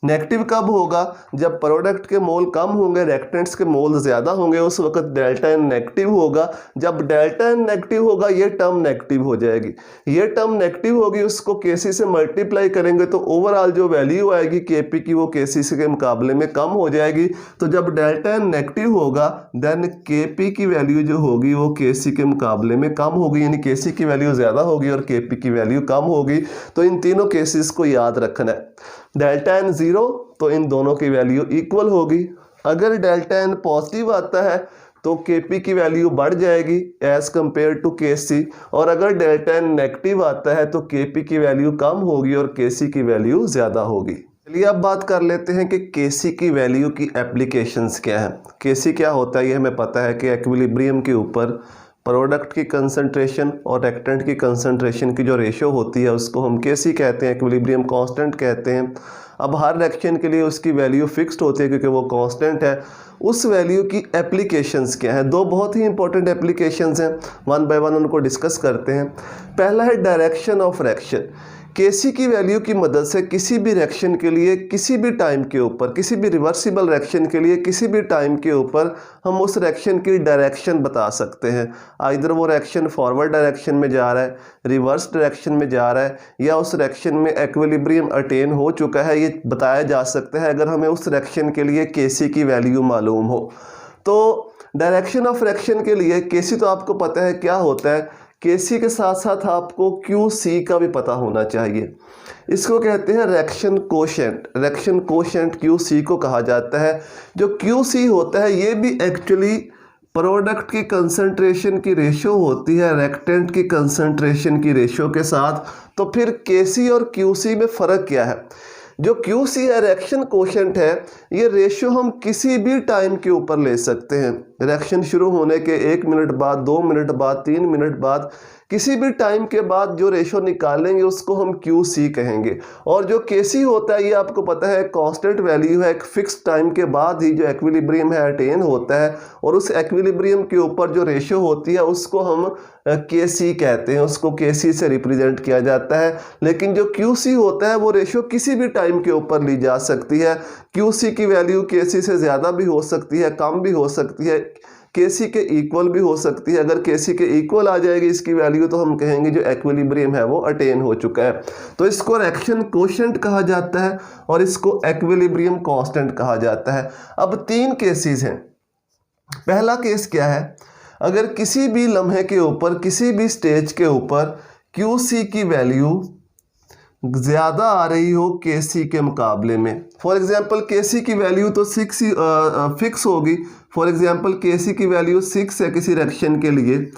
Negative कब होगा, जब प्रोडक्ट के मोल कम होंगे, रिएक्टेंट्स के मोल ज़्यादा होंगे, उस वक्त डेल्टा एन नेगेटिव होगा। जब डेल्टा एन नेगेटिव होगा ये टर्म नेगेटिव हो जाएगी, ये टर्म नेगेटिव होगी, उसको Kc से मल्टीप्लाई करेंगे तो ओवरऑल जो वैल्यू आएगी Kp की वो Kc के मुकाबले में कम हो जाएगी। तो जब डेल्टा एन नेगेटिव होगा देन Kp की वैल्यू जो होगी वो Kc के मुकाबले में कम होगी, यानी Kc की वैल्यू ज़्यादा होगी और Kp की वैल्यू कम होगी। तो इन तीनों केसेस को याद रखना है। डेल्टा एन ज़ीरो तो इन दोनों की वैल्यू इक्वल होगी। अगर डेल्टा एन पॉजिटिव आता है तो Kp की वैल्यू बढ़ जाएगी एज़ कम्पेयर टू Kc, और अगर डेल्टा एन नेगेटिव आता है तो Kp की वैल्यू कम होगी और Kc की वैल्यू ज़्यादा होगी। चलिए अब बात कर लेते हैं कि Kc की वैल्यू की एप्लीकेशंस क्या है। Kc क्या होता है ये हमें पता है कि इक्विलिब्रियम के ऊपर प्रोडक्ट की कंसंट्रेशन और रिएक्टेंट की कंसंट्रेशन की जो रेशो होती है उसको हम Kc कहते हैं, इक्विलिब्रियम कांस्टेंट कहते हैं। अब हर रिएक्शन के लिए उसकी वैल्यू फिक्स्ड होती है क्योंकि वो कांस्टेंट है। उस वैल्यू की एप्लीकेशंस क्या हैं, दो बहुत ही इंपॉर्टेंट एप्लीकेशंस हैं, वन बाय वन उनको डिस्कस करते हैं। पहला है डायरेक्शन ऑफ रिएक्शन। Kc की वैल्यू की मदद से किसी भी रिएक्शन के लिए किसी भी टाइम के ऊपर, किसी भी रिवर्सिबल रिएक्शन के लिए किसी भी टाइम के ऊपर हम उस रिएक्शन की डायरेक्शन बता सकते हैं। आइदर वो रिएक्शन फॉरवर्ड डायरेक्शन में जा रहा है, रिवर्स डायरेक्शन में जा रहा है, या उस रिएक्शन में इक्विलिब्रियम अटेन हो चुका है, ये बताया जा सकता है अगर हमें उस रिएक्शन के लिए Kc की वैल्यू मालूम हो। तो डायरेक्शन ऑफ रिएक्शन के लिए Kc तो आपको पता है क्या होता है, Kc के साथ साथ आपको Qc का भी पता होना चाहिए। इसको कहते हैं reaction quotient. Reaction quotient Qc को कहा जाता है। जो Qc होता है ये भी एक्चुअली प्रोडक्ट की कंसंट्रेशन की रेशो होती है रिएक्टेंट की कंसंट्रेशन की रेशो के साथ। तो फिर Kc और Qc में फ़र्क क्या है, जो Qc है रिएक्शन कोशेंट है, ये रेशो हम किसी भी टाइम के ऊपर ले सकते हैं। रिएक्शन शुरू होने के 1 मिनट बाद, 2 मिनट बाद, 3 मिनट बाद, किसी भी टाइम के बाद जो रेशो निकालेंगे उसको हम Qc कहेंगे। और जो Kc होता है ये आपको पता है कांस्टेंट वैल्यू है, एक फिक्स टाइम के बाद ही जो इक्विलिब्रियम है अटेन होता है, और उस इक्विलिब्रियम के ऊपर जो रेशो होती है उसको हम Kc कहते हैं, उसको Kc से रिप्रेजेंट किया जाता है। लेकिन जो Qc होता है वो रेशो किसी भी टाइम के ऊपर ली जा सकती है। Qc की वैल्यू Kc से ज़्यादा भी हो सकती है, कम भी हो सकती है, Kc के इक्वल भी हो सकती है। अगर Kc के इक्वल आ जाएगी इसकी वैल्यू तो हम कहेंगे जो इक्विलिब्रियम है वो अटेन हो चुका है। तो इसको रिएक्शन कोशेंट कहा जाता है और इसको इक्विलिब्रियम कांस्टेंट कहा जाता है। अब 3 केसेस हैं। पहला केस क्या है, अगर किसी भी लम्हे के ऊपर, किसी भी स्टेज के ऊपर Qc की वैल्यू ज़्यादा आ रही हो Kc के मुकाबले में। फॉर एग्जांपल Kc की वैल्यू तो 6 फिक्स होगी। फॉर एग्जांपल Kc की वैल्यू 6 है किसी रिएक्शन के लिए,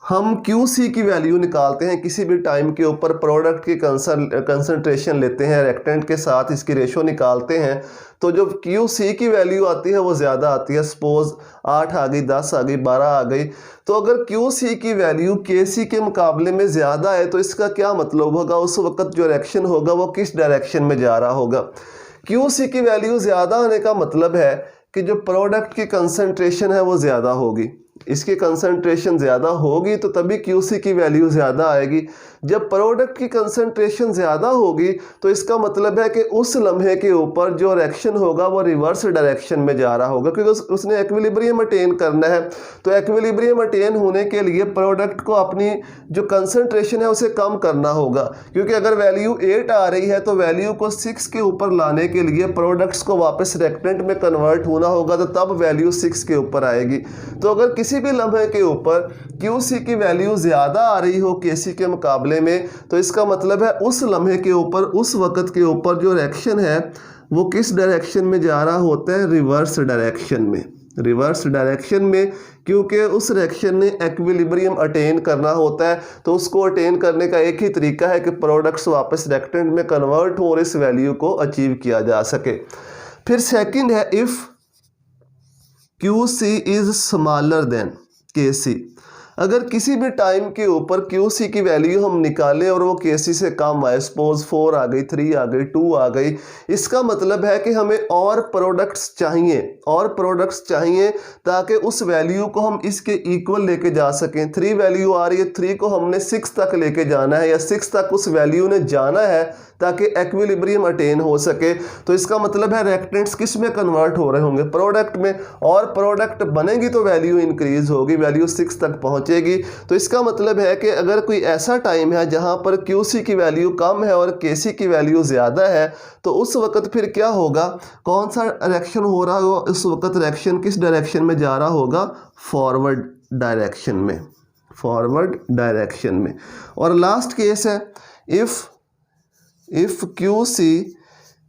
हम Qc की वैल्यू निकालते हैं किसी भी टाइम के ऊपर, प्रोडक्ट की कंसंट्रेशन लेते हैं रिएक्टेंट के साथ, इसकी रेशो निकालते हैं, तो जो Qc की वैल्यू आती है वो ज़्यादा आती है। सपोज 8 आ गई, 10 आ गई, 12 आ गई। तो अगर Qc की वैल्यू Kc के मुकाबले में ज़्यादा है तो इसका क्या मतलब होगा, उस वक्त जो रिएक्शन होगा वो किस डायरेक्शन में जा रहा होगा। Qc की वैल्यू ज़्यादा आने का मतलब है कि जो प्रोडक्ट की कंसंट्रेशन है वो ज़्यादा होगी, इसकी कंसंट्रेशन ज़्यादा होगी तो तभी Qc की वैल्यू ज़्यादा आएगी। जब प्रोडक्ट की कंसंट्रेशन ज़्यादा होगी तो इसका मतलब है कि उस लम्हे के ऊपर जो रिएक्शन होगा वो रिवर्स डायरेक्शन में जा रहा होगा, क्योंकि उसने इक्विलिब्रियम अटेन करना है। तो इक्विलिब्रियम अटेन होने के लिए प्रोडक्ट को अपनी जो कंसंट्रेशन है उसे कम करना होगा, क्योंकि अगर वैल्यू 8 आ रही है तो वैल्यू को 6 के ऊपर लाने के लिए प्रोडक्ट्स को वापस रिएक्टेंट में कन्वर्ट होना होगा, तो तब वैल्यू 6 के ऊपर आएगी। तो अगर किसी भी लम्हे के ऊपर Qc की वैल्यू ज़्यादा आ रही हो Kc के मुकाबले में, तो इसका मतलब है उस लम्हे के ऊपर, उस वक़्त के ऊपर जो रिएक्शन है वो किस डायरेक्शन में जा रहा होता है, रिवर्स डायरेक्शन में। रिवर्स डायरेक्शन में, क्योंकि उस रिएक्शन ने इक्विलिब्रियम अटेन करना होता है। तो उसको अटेन करने का एक ही तरीका है कि प्रोडक्ट्स वापस रिएक्टेंट में कन्वर्ट हो और इस वैल्यू को अचीव किया जा सके। फिर सेकंड है if Qc is smaller than Kc। अगर किसी भी टाइम के ऊपर क्यू सी की वैल्यू हम निकालें और वो के सी से कम आए, सपोज 4 आ गई, 3 आ गई, 2 आ गई, इसका मतलब है कि हमें और प्रोडक्ट्स चाहिए ताकि उस वैल्यू को हम इसके इक्वल लेके जा सकें। 3 वैल्यू आ रही है, 3 को हमने 6 तक लेके जाना है या 6 तक उस वैल्यू ने जाना है ताकि एक्विलिब्रियम अटेन हो सके। तो इसका मतलब है रिएक्टेंट्स किस में कन्वर्ट हो रहे होंगे, प्रोडक्ट में, और प्रोडक्ट बनेगी तो वैल्यू इंक्रीज होगी, वैल्यू 6 तक पहुंचेगी। तो इसका मतलब है कि अगर कोई ऐसा टाइम है जहां पर क्यूसी की वैल्यू कम है और केसी की वैल्यू ज़्यादा है, तो उस वक्त फिर क्या होगा, कौन सा रिएक्शन हो रहा होगा, उस वक्त रिएक्शन किस डायरेक्शन में जा रहा होगा, फॉरवर्ड डायरेक्शन में, फॉरवर्ड डायरेक्शन में। और लास्ट केस है इफ़ क्यू सी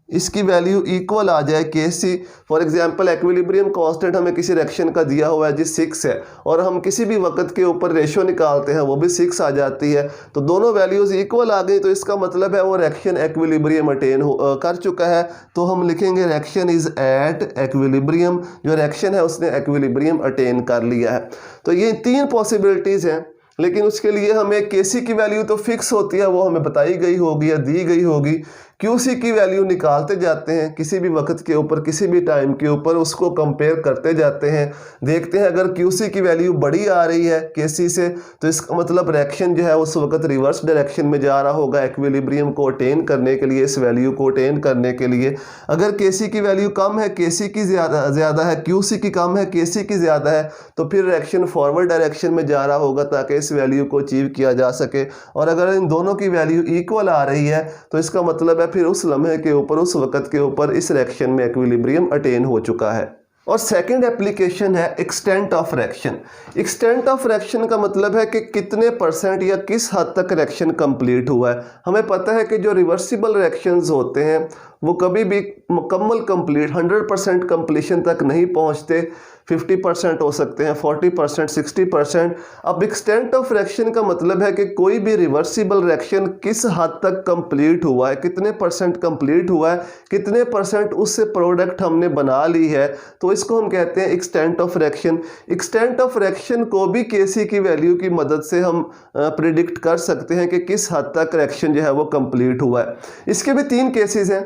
इसकी वैल्यू इक्वल आ जाए के सी। फॉर एग्जांपल एक्विलिब्रियम कांस्टेंट हमें किसी रिएक्शन का दिया हुआ है जी 6 है, और हम किसी भी वक्त के ऊपर रेशो निकालते हैं वो भी 6 आ जाती है, तो दोनों वैल्यूज़ इक्वल आ गई, तो इसका मतलब है वो रिएक्शन एक्विलिब्रियम अटेन कर चुका है। तो हम लिखेंगे रिएक्शन इज़ एट एक्विलिब्रियम, जो रिएक्शन है उसने एक्विलिब्रियम अटेन कर लिया है। तो ये 3 पॉसिबिलिटीज़ हैं, लेकिन उसके लिए हमें केसी की वैल्यू तो फिक्स होती है, वो हमें बताई गई होगी या दी गई होगी। क्यूसी की वैल्यू निकालते जाते हैं किसी भी वक्त के ऊपर, किसी भी टाइम के ऊपर, उसको कंपेयर करते जाते हैं, देखते हैं अगर क्यूसी की वैल्यू बड़ी आ रही है केसी से, तो इसका मतलब रिएक्शन जो है उस वक्त रिवर्स डायरेक्शन में जा रहा होगा एक्विलिब्रियम को अटेन करने के लिए, इस वैल्यू को अटेन करने के लिए। अगर केसी की वैल्यू कम है, केसी की ज़्यादा है, क्यूसी की कम है, केसी की ज़्यादा है, तो फिर रिएक्शन फॉरवर्ड डायरेक्शन में जा रहा होगा ताकि इस वैल्यू को अचीव किया जा सके। और अगर इन दोनों की वैल्यू इक्वल आ रही है तो इसका मतलब है फिर उस लम्हे के ऊपर, उस वक्त के ऊपर इस रिएक्शन में एक्विलिब्रियम अटेन हो चुका है। और सेकंड एप्लीकेशन है extent of reaction. Extent of reaction का मतलब है कि कितने परसेंट या किस हद तक रिएक्शन कंप्लीट हुआ है। हमें पता है कि जो रिवर्सिबल रिएक्शंस होते हैं वो कभी भी मुकम्मल कंप्लीट 100% कंप्लीशन तक नहीं पहुंचते, 50% हो सकते हैं, 40%, 60%। अब एक्सटेंट ऑफ रिएक्शन का मतलब है कि कोई भी रिवर्सिबल रिएक्शन किस हद तक कंप्लीट हुआ है, कितने परसेंट कंप्लीट हुआ है, कितने परसेंट उससे प्रोडक्ट हमने बना ली है, तो इसको हम कहते हैं extent of reaction. Extent of reaction को भी केसी की वैल्यू की मदद से हम प्रिडिक्ट कर सकते हैं कि किस हद तक रिएक्शन जो है वो कंप्लीट हुआ है। इसके भी 3 केसेस हैं।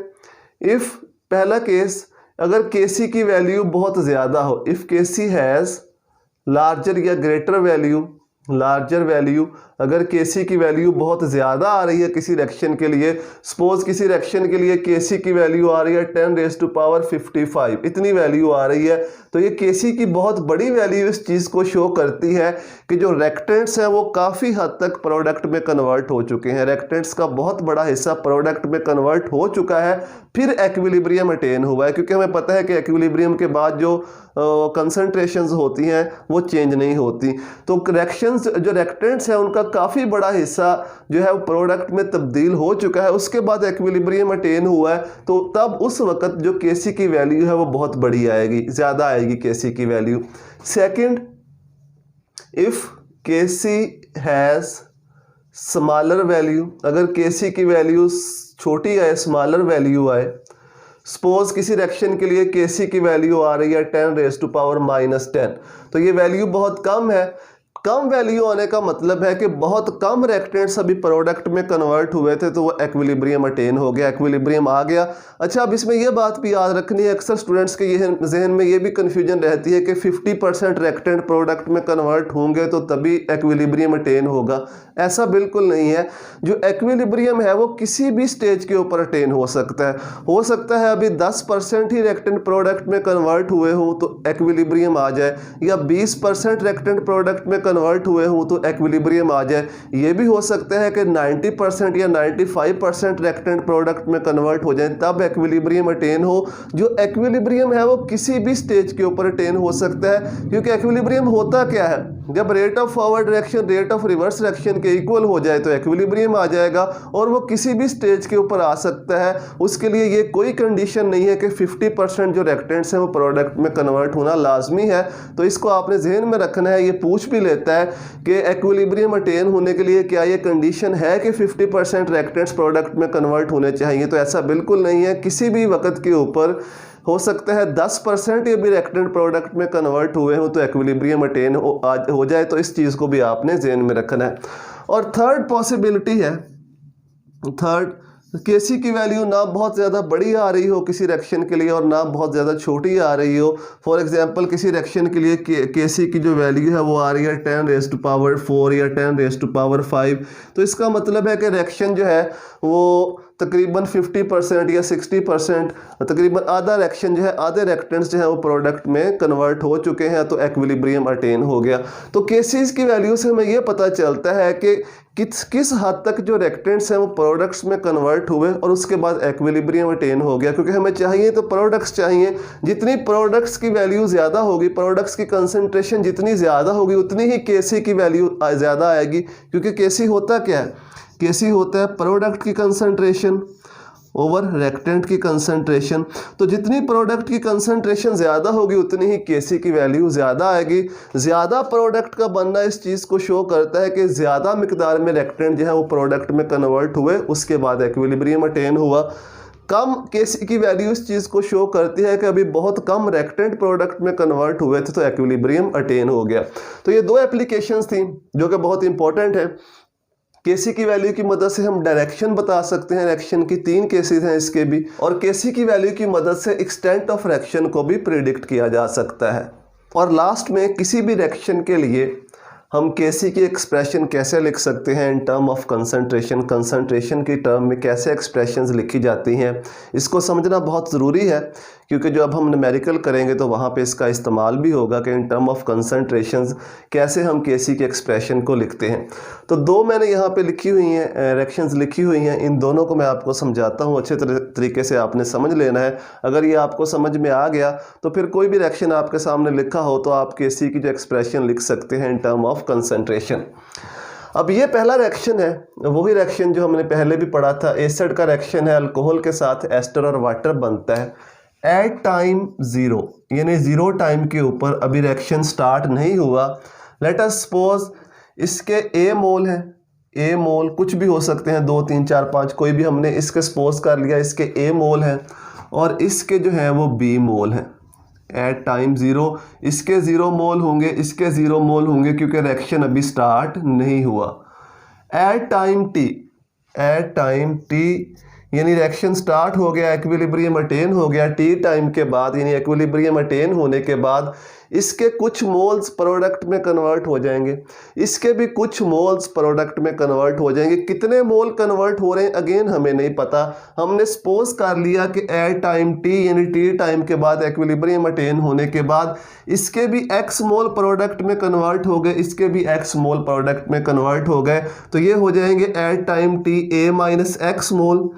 इफ़ पहला केस, अगर केसी की वैल्यू बहुत ज़्यादा हो, इफ़ केसी हैज़ लार्जर या ग्रेटर वैल्यू, लार्जर वैल्यू, अगर केसी की वैल्यू बहुत ज़्यादा आ रही है किसी रिएक्शन के लिए, सपोज किसी रिएक्शन के लिए केसी की वैल्यू आ रही है 10⁵55, इतनी वैल्यू आ रही है, तो ये केसी की बहुत बड़ी वैल्यू इस चीज़ को शो करती है कि जो रिएक्टेंट्स हैं वो काफ़ी हद तक प्रोडक्ट में कन्वर्ट हो चुके हैं, रिएक्टेंट्स का बहुत बड़ा हिस्सा प्रोडक्ट में कन्वर्ट हो चुका है, फिर एक्विलिब्रियम अटेन हुआ है। क्योंकि हमें पता है कि एक्विलिब्रियम के बाद जो कंसंट्रेशंस होती हैं वो चेंज नहीं होती, तो रिएक्शंस जो रिएक्टेंट्स हैं उनका काफ़ी बड़ा हिस्सा जो है वो प्रोडक्ट में तब्दील हो चुका है, उसके बाद एक्विलिब्रियम अटेन हुआ है, तो तब उस वक्त जो केसी की वैल्यू है वो बहुत बड़ी आएगी, ज़्यादा आएगी केसी की value. Second, if K C has smaller value, अगर केसी की वैल्यू छोटी आए, स्मॉलर वैल्यू आए, सपोज किसी रिएक्शन के लिए केसी की वैल्यू आ रही है 10⁻⁻10, तो ये वैल्यू बहुत कम है। कम वैल्यू आने का मतलब है कि बहुत कम रिएक्टेंट्स अभी प्रोडक्ट में कन्वर्ट हुए थे, तो वो एक्विलिब्रियम अटेन हो गया, एक्विलिब्रियम आ गया। अच्छा, अब इसमें यह बात भी याद रखनी है, अक्सर स्टूडेंट्स के ये जहन में ये भी कन्फ्यूजन रहती है कि 50% रिएक्टेंट प्रोडक्ट में कन्वर्ट होंगे तो तभी एक्विलिब्रियम अटेन होगा। ऐसा बिल्कुल नहीं है। जो एक्विलिब्रियम है वो किसी भी स्टेज के ऊपर अटेन हो सकता है अभी 10% ही रिएक्टेंट प्रोडक्ट में कन्वर्ट हुए हों तो एक्विलिब्रियम आ जाए, या 20% रिएक्टेंट प्रोडक्ट में कन्वर्ट हुए हों तो एक्विलिब्रियम आ जाए। ये भी हो सकता है कि 90% या 95% रिएक्टेंट प्रोडक्ट में कन्वर्ट हो जाए, तब एक्विलिब्रियम अटेन हो। जो एक्विलिब्रियम है वो किसी भी स्टेज के ऊपर अटेन हो सकता है, क्योंकि एक्विलिब्रियम होता क्या है, जब rate of forward reaction rate of reverse reaction के इक्वल हो जाए तो एक्विलिब्रियम आ जाएगा, और वो किसी भी स्टेज के ऊपर आ सकता है। उसके लिए ये कोई कंडीशन नहीं है कि 50% जो रिएक्टेंट्स हैं वो प्रोडक्ट में कन्वर्ट होना लाजमी है। तो इसको आपने जहन में रखना है। ये पूछ भी लेता है कि एक्विलिब्रियम अटेन होने के लिए क्या ये कंडीशन है कि 50% रिएक्टेंट्स प्रोडक्ट में कन्वर्ट होने चाहिए, तो ऐसा बिल्कुल नहीं है। किसी भी वक्त के ऊपर हो सकता है 10% ये भी रिएक्टेंट प्रोडक्ट में कन्वर्ट हुए हों तो इक्विलिब्रियम अटेन हो जाए। तो इस चीज़ को भी आपने ज़हन में रखना है। और थर्ड पॉसिबिलिटी है, थर्ड, केसी की वैल्यू ना बहुत ज़्यादा बड़ी आ रही हो किसी रिएक्शन के लिए और ना बहुत ज़्यादा छोटी आ रही हो। फॉर एग्जांपल किसी रिएक्शन के लिए केसी की जो वैल्यू है वो आ रही है 10⁻⁴ या 10⁻⁵। तो इसका मतलब है कि रिएक्शन जो है वो तकरीबन 50% या 60%, तकरीबन आधा रिएक्शन जो है, आधे रिएक्टेंट्स जो है वो प्रोडक्ट में कन्वर्ट हो चुके हैं, तो इक्विलिब्रियम अटेन हो गया। तो केसीज की वैल्यू से हमें ये पता चलता है कि किस हद तक जो रिएक्टेंट्स हैं वो प्रोडक्ट्स में कन्वर्ट हुए और उसके बाद इक्विलिब्रियम अटेन हो गया। क्योंकि हमें चाहिए तो प्रोडक्ट्स चाहिए, जितनी प्रोडक्ट्स की वैल्यू ज़्यादा होगी, प्रोडक्ट्स की कंसंट्रेशन जितनी ज़्यादा होगी उतनी ही केसी की वैल्यू ज़्यादा आएगी। क्योंकि केसी होता क्या है, केसी होता है प्रोडक्ट की कंसंट्रेशन ओवर रिएक्टेंट की कंसंट्रेशन। तो जितनी प्रोडक्ट की कंसंट्रेशन ज़्यादा होगी उतनी ही केसी की वैल्यू ज़्यादा आएगी। ज़्यादा प्रोडक्ट का बनना इस चीज़ को शो करता है कि ज़्यादा मिकदार में रिएक्टेंट जो है वो प्रोडक्ट में कन्वर्ट हुए, उसके बाद इक्विलिब्रियम अटेन हुआ। कम केसी की वैल्यू इस चीज़ को शो करती है कि अभी बहुत कम रिएक्टेंट प्रोडक्ट में कन्वर्ट हुए थे, तो इक्विलिब्रियम अटेन हो गया। तो ये दो एप्लीकेशंस थी जो कि बहुत इंपॉर्टेंट है। केसी की वैल्यू की मदद से हम डायरेक्शन बता सकते हैं, रिएक्शन की 3 केसेस हैं इसके भी, और केसी की वैल्यू की मदद से एक्सटेंट ऑफ रिएक्शन को भी प्रिडिक्ट किया जा सकता है। और लास्ट में किसी भी रिएक्शन के लिए हम केसी की एक्सप्रेशन कैसे लिख सकते हैं इन टर्म ऑफ कंसंट्रेशन, कंसंट्रेशन की टर्म में कैसे एक्सप्रेशंस लिखी जाती हैं, इसको समझना बहुत ज़रूरी है। क्योंकि जो अब हम न्यूमेरिकल करेंगे तो वहाँ पे इसका इस्तेमाल भी होगा कि इन टर्म ऑफ कंसंट्रेशंस कैसे हम केसी के एक्सप्रेशन को लिखते हैं। तो दो मैंने यहाँ पे लिखी हुई हैं, रिएक्शंस लिखी हुई हैं, इन दोनों को मैं आपको समझाता हूँ। अच्छे तरीके से आपने समझ लेना है। अगर ये आपको समझ में आ गया तो फिर कोई भी रिएक्शन आपके सामने लिखा हो तो आप केसी की जो एक्सप्रेशन लिख सकते हैं इन टर्म ऑफ कंसंट्रेशन। अब ये पहला रिएक्शन है, वही रिएक्शन जो हमने पहले भी पढ़ा था, एसिड का रिएक्शन है, अल्कोहल के साथ एस्टर और वाटर बनता है एट टाइम 0, यानी 0 टाइम के ऊपर अभी रिएक्शन स्टार्ट नहीं हुआ। लेट अस सपोज इसके ए मोल है, ए मोल कुछ भी हो सकते हैं, 2 3 4 5, कोई भी हमने इसके सपोज कर लिया इसके ए मोल हैं और इसके जो है वो बी मोल हैं। एट टाइम 0 इसके 0 मोल होंगे, इसके 0 मोल होंगे क्योंकि रिएक्शन अभी स्टार्ट नहीं हुआ। At time T, at time T यानी रिएक्शन स्टार्ट हो गया, इक्विलिब्रियम अटेन हो गया। टी टाइम के बाद यानी इक्विलिब्रियम अटेन होने के बाद इसके कुछ मोल्स प्रोडक्ट में कन्वर्ट हो जाएंगे, इसके भी कुछ मोल्स प्रोडक्ट में कन्वर्ट हो जाएंगे। कितने मोल कन्वर्ट हो रहे हैं अगेन हमें नहीं पता, हमने सपोज कर लिया कि एट टाइम टी यानी टी टाइम के बाद इक्विलिब्रियम अटेन होने के बाद इसके भी एक्स मोल प्रोडक्ट में कन्वर्ट हो गए, इसके भी एक्स मोल प्रोडक्ट में कन्वर्ट हो गए। तो ये हो जाएंगे at time T A minus X mole.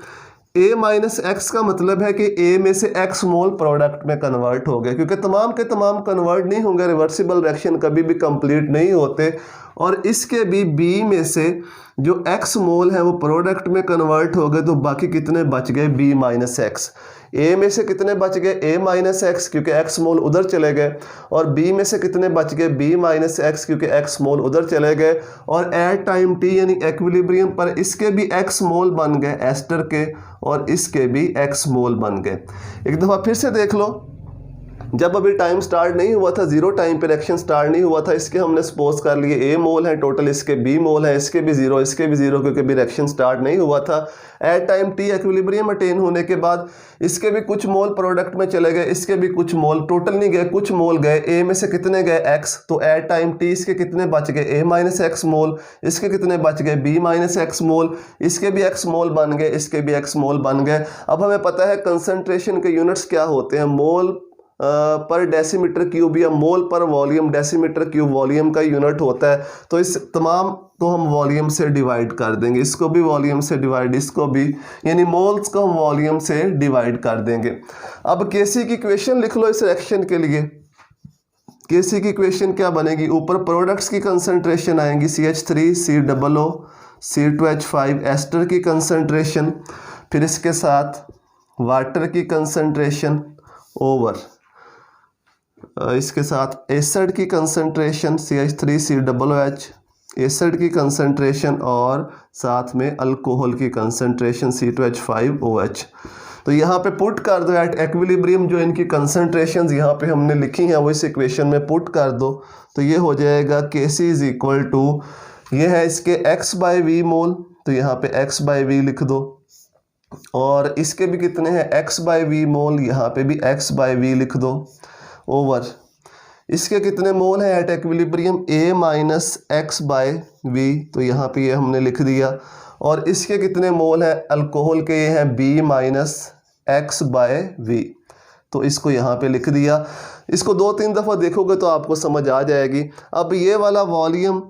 A minus X का मतलब है कि ए में से एक्स मोल प्रोडक्ट में कन्वर्ट हो गए, क्योंकि तमाम के तमाम कन्वर्ट नहीं होंगे, रिवर्सिबल रिएक्शन कभी भी कंप्लीट नहीं होते। और इसके भी बी में से जो एक्स मोल है वो प्रोडक्ट में कन्वर्ट हो गए, तो बाकी कितने बच गए, बी माइनस एक्स। ए में से कितने बच गए, ए माइनस एक्स, क्योंकि एक्स मोल उधर चले गए, और बी में से कितने बच गए, बी माइनस एक्स, क्योंकि एक्स मोल उधर चले गए। और एट टाइम टी यानी इक्विलिब्रियम पर इसके भी एक्स मोल बन गए एस्टर के, और इसके भी एक्स मोल बन गए। एक दफ़ा फिर से देख लो, जब अभी टाइम स्टार्ट नहीं हुआ था, 0 टाइम पे रिएक्शन स्टार्ट नहीं हुआ था, इसके हमने सपोज कर लिए ए मोल है टोटल, इसके बी मोल है, इसके भी 0, इसके भी 0, क्योंकि अभी रिएक्शन स्टार्ट नहीं हुआ था। At time T equilibrium attain होने के बाद इसके भी कुछ मोल प्रोडक्ट में चले गए, इसके भी कुछ मोल, टोटल नहीं गए, कुछ मोल गए। ए में से कितने गए, एक्स, तो एट टाइम टी इसके कितने बच गए, ए माइनस एक्स मोल, इसके कितने बच गए, बी माइनस एक्स मोल, इसके भी एक्स मोल बन गए, इसके भी एक्स मोल बन गए। अब हमें पता है कंसंट्रेशन के यूनिट्स क्या होते हैं, मोल पर डेसीमीटर क्यूब या मोल पर वॉल्यूम, डेसीमीटर क्यूब वॉल्यूम का यूनिट होता है। तो इस तमाम को हम वॉल्यूम से डिवाइड कर देंगे, इसको भी वॉल्यूम से डिवाइड, इसको भी, यानी मोल्स को हम वॉल्यूम से डिवाइड कर देंगे। अब केसी की इक्वेशन लिख लो इस रिएक्शन के लिए। केसी की इक्वेशन क्या बनेगी, ऊपर प्रोडक्ट्स की कंसंट्रेशन आएंगी CH3 COO C2H5 एस्टर की कंसंट्रेशन, फिर इसके साथ वाटर की कंसंट्रेशन ओवर इसके साथ एसिड की कंसंट्रेशन CH3 COOH एसिड की कंसंट्रेशन, और साथ में अल्कोहल की कंसंट्रेशन C2H5OH। तो यहाँ पे पुट कर दो एट एक्विलिब्रियम, जो इनकी कंसंट्रेशंस यहाँ पे हमने लिखी हैं वो इस इक्वेशन में पुट कर दो। तो ये हो जाएगा Kc इज इक्वल टू, ये है इसके x/v मोल, तो यहाँ पे x/v लिख दो, और इसके भी कितने हैं x/v मोल, यहाँ पे भी x/v लिख दो, ओवर इसके कितने मोल हैं eight equilibrium A minus x/v, तो यहाँ पे ये हमने लिख दिया, और इसके कितने मोल हैं अल्कोहल के, ये हैं B माइनस x/v, तो इसको यहाँ पे लिख दिया। इसको 2-3 दफ़ा देखोगे तो आपको समझ आ जाएगी। अब ये वाला वॉल्यूम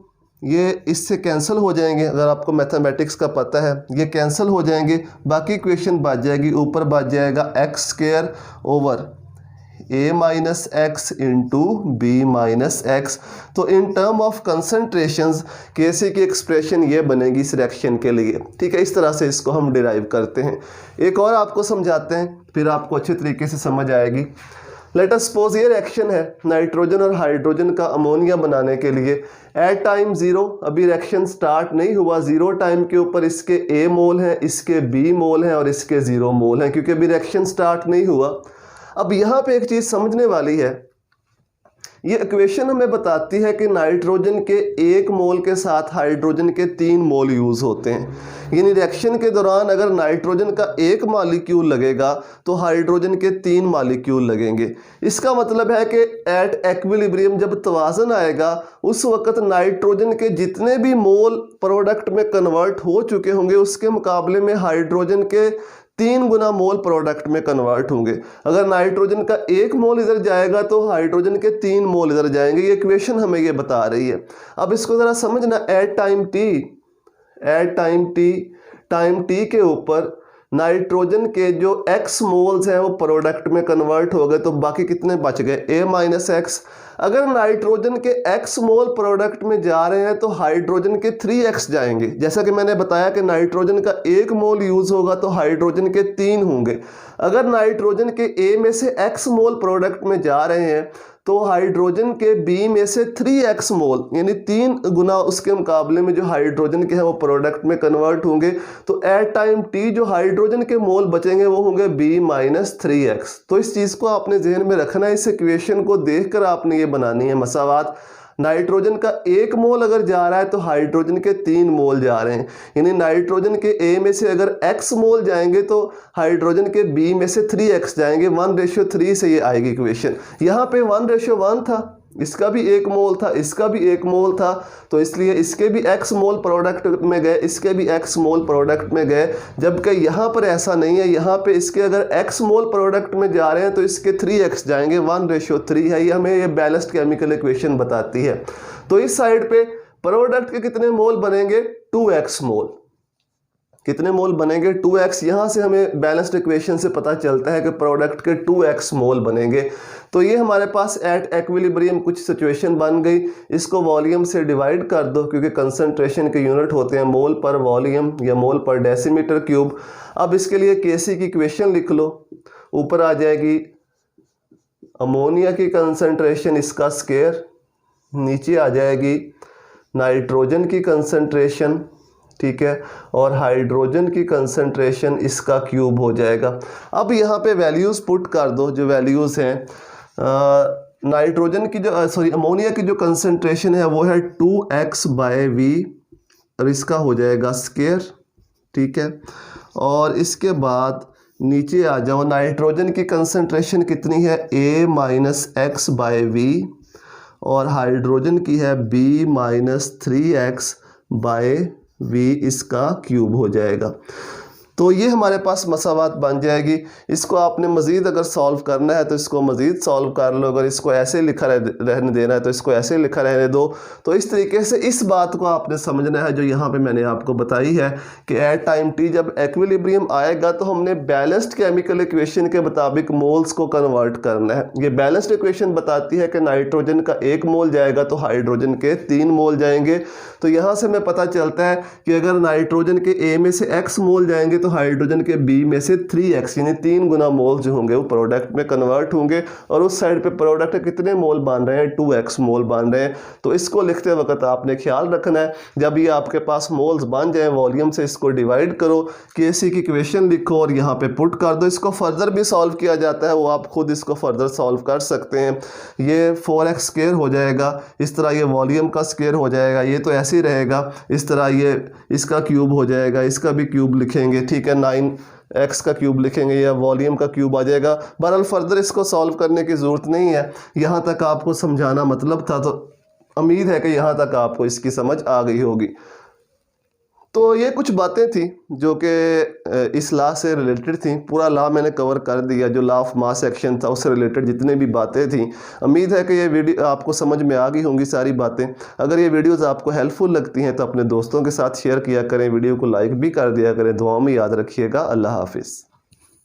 ये इससे कैंसिल हो जाएंगे, अगर आपको मैथमेटिक्स का पता है ये कैंसिल हो जाएंगे, बाकी इक्वेशन बच जाएगी, ऊपर बच जाएगा x² over A minus x into B minus x. तो in term of concentrations Kc की एक्सप्रेशन ये बनेगी इस रिएक्शन के लिए, ठीक है। इस तरह से इसको हम डिराइव करते हैं। एक और आपको समझाते हैं, फिर आपको अच्छे तरीके से समझ आएगी। लेट अस सपोज ये रिएक्शन है नाइट्रोजन और हाइड्रोजन का अमोनिया बनाने के लिए। एट टाइम 0, अभी रिएक्शन स्टार्ट नहीं हुआ, 0 टाइम के ऊपर इसके A मोल हैं, इसके B मोल हैं और इसके 0 मोल हैं, क्योंकि अभी रिएक्शन स्टार्ट नहीं हुआ। अब यहाँ पे एक चीज़ समझने वाली है, ये इक्वेशन हमें बताती है कि नाइट्रोजन के 1 मोल के साथ हाइड्रोजन के 3 मोल यूज़ होते हैं। यानी रिएक्शन के दौरान अगर नाइट्रोजन का 1 मॉलिक्यूल लगेगा तो हाइड्रोजन के 3 मॉलिक्यूल लगेंगे। इसका मतलब है कि एट एक्विलिब्रियम जब तवाज़न आएगा उस वक़्त नाइट्रोजन के जितने भी मोल प्रोडक्ट में कन्वर्ट हो चुके होंगे उसके मुकाबले में हाइड्रोजन के 3 गुना मोल प्रोडक्ट में कन्वर्ट होंगे। अगर नाइट्रोजन का 1 मोल इधर जाएगा तो हाइड्रोजन के 3 मोल इधर जाएंगे। ये इक्वेशन हमें ये बता रही है। अब इसको ज़रा समझना, एट टाइम टी के ऊपर नाइट्रोजन के जो x मोल्स हैं वो प्रोडक्ट में कन्वर्ट हो गए, तो बाकी कितने बच गए A माइनस एक्स। अगर नाइट्रोजन के x मोल प्रोडक्ट में जा रहे हैं तो हाइड्रोजन के 3x जाएंगे। जैसा कि मैंने बताया कि नाइट्रोजन का 1 मोल यूज़ होगा तो हाइड्रोजन के 3 होंगे। अगर नाइट्रोजन के A में से x मोल प्रोडक्ट में जा रहे हैं तो हाइड्रोजन के B में से 3x मोल यानी 3 गुना उसके मुकाबले में जो हाइड्रोजन के हैं वो प्रोडक्ट में कन्वर्ट होंगे। तो एट टाइम T जो हाइड्रोजन के मोल बचेंगे वो होंगे B माइनस 3x। तो इस चीज़ को आपने जहन में रखना है, इस इक्वेशन को देखकर आपने ये बनानी है मसावात। नाइट्रोजन का 1 मोल अगर जा रहा है तो हाइड्रोजन के 3 मोल जा रहे हैं, यानी नाइट्रोजन के A में से अगर x मोल जाएंगे तो हाइड्रोजन के B में से 3x जाएंगे। 1:3 से ये आएगी इक्वेशन। यहाँ पे 1:1 था, इसका भी 1 मोल था, इसका भी 1 मोल था, तो इसलिए इसके भी x मोल प्रोडक्ट में गए, इसके भी x मोल प्रोडक्ट में गए। जबकि यहाँ पर ऐसा नहीं है, यहाँ पे इसके अगर x मोल प्रोडक्ट में जा रहे हैं तो इसके 3x जाएंगे। 1:3 है, ये हमें ये बैलेंस्ड केमिकल इक्वेशन बताती है। तो इस साइड पे प्रोडक्ट के कितने मोल बनेंगे 2x मोल। कितने मोल बनेंगे 2x। यहाँ से हमें बैलेंस्ड इक्वेशन से पता चलता है कि प्रोडक्ट के 2x मोल बनेंगे। तो ये हमारे पास एट एक्विलिब्रियम कुछ सिचुएशन बन गई। इसको वॉल्यूम से डिवाइड कर दो क्योंकि कंसंट्रेशन के यूनिट होते हैं मोल पर वॉल्यूम या मोल पर डेसीमीटर क्यूब। अब इसके लिए Kc की इक्वेशन लिख लो, ऊपर आ जाएगी अमोनिया की कंसंट्रेशन इसका स्क्वायर, नीचे आ जाएगी नाइट्रोजन की कंसंट्रेशन, ठीक है, और हाइड्रोजन की कंसंट्रेशन इसका क्यूब हो जाएगा। अब यहाँ पे वैल्यूज़ पुट कर दो, जो वैल्यूज़ हैं नाइट्रोजन की जो अमोनिया की जो कंसंट्रेशन है वो है 2x/v और इसका हो जाएगा स्क्वायर, ठीक है। और इसके बाद नीचे आ जाओ, नाइट्रोजन की कंसंट्रेशन कितनी है A माइनस x/v और हाइड्रोजन की है B माइनस 3x/v, इसका क्यूब हो जाएगा। तो ये हमारे पास मसावात बन जाएगी। इसको आपने मज़ीद अगर सॉल्व करना है तो इसको मज़ीद सॉल्व कर लो, अगर इसको ऐसे लिखा रहने देना है तो इसको ऐसे लिखा रहने दो। तो इस तरीके से इस बात को आपने समझना है जो यहाँ पे मैंने आपको बताई है कि एट टाइम T जब एक्विलिब्रियम आएगा तो हमने बैलेंस्ड केमिकल इक्वेशन के मुताबिक मोल्स को कन्वर्ट करना है। ये बैलेंस्ड इक्वेशन बताती है कि नाइट्रोजन का 1 मोल जाएगा तो हाइड्रोजन के 3 मोल जाएंगे। तो यहाँ से हमें पता चलता है कि अगर नाइट्रोजन के A में से x मोल जाएंगे तो हाइड्रोजन के बी में से 3x यानी 3 गुना मोल जो होंगे वो प्रोडक्ट में कन्वर्ट होंगे, और उस साइड पे प्रोडक्ट कितने मोल बन रहे हैं, 2x मोल बन रहे हैं। तो इसको लिखते वक्त आपने ख्याल रखना है, जब ये आपके पास मोल्स बन जाए वॉल्यूम से इसको डिवाइड करो, केसी की इक्वेशन लिखो और यहाँ पे पुट कर दो। इसको फर्दर भी सॉल्व किया जाता है, वो आप खुद इसको फर्दर सॉल्व कर सकते हैं। ये 4x स्क्वायर हो जाएगा, इस तरह ये वॉल्यूम का स्क्वायर हो जाएगा, ये तो ऐसे ही रहेगा, इस तरह ये इसका क्यूब हो जाएगा, इसका भी क्यूब लिखेंगे, ठीक है, 9x का क्यूब लिखेंगे या वॉल्यूम का क्यूब आ जाएगा। बहरहाल फर्दर इसको सॉल्व करने की ज़रूरत नहीं है, यहाँ तक आपको समझाना मतलब था, तो उम्मीद है कि यहाँ तक आपको इसकी समझ आ गई होगी। तो ये कुछ बातें थी जो कि इस लॉ से रिलेटेड थी, पूरा लॉ मैंने कवर कर दिया, जो लॉ ऑफ मास एक्शन था उससे रिलेटेड जितने भी बातें थी। उम्मीद है कि ये वीडियो आपको समझ में आ गई होंगी सारी बातें। अगर ये वीडियोस आपको हेल्पफुल लगती हैं तो अपने दोस्तों के साथ शेयर किया करें, वीडियो को लाइक भी कर दिया करें। दुआ में याद रखिएगा। अल्लाह हाफिज़।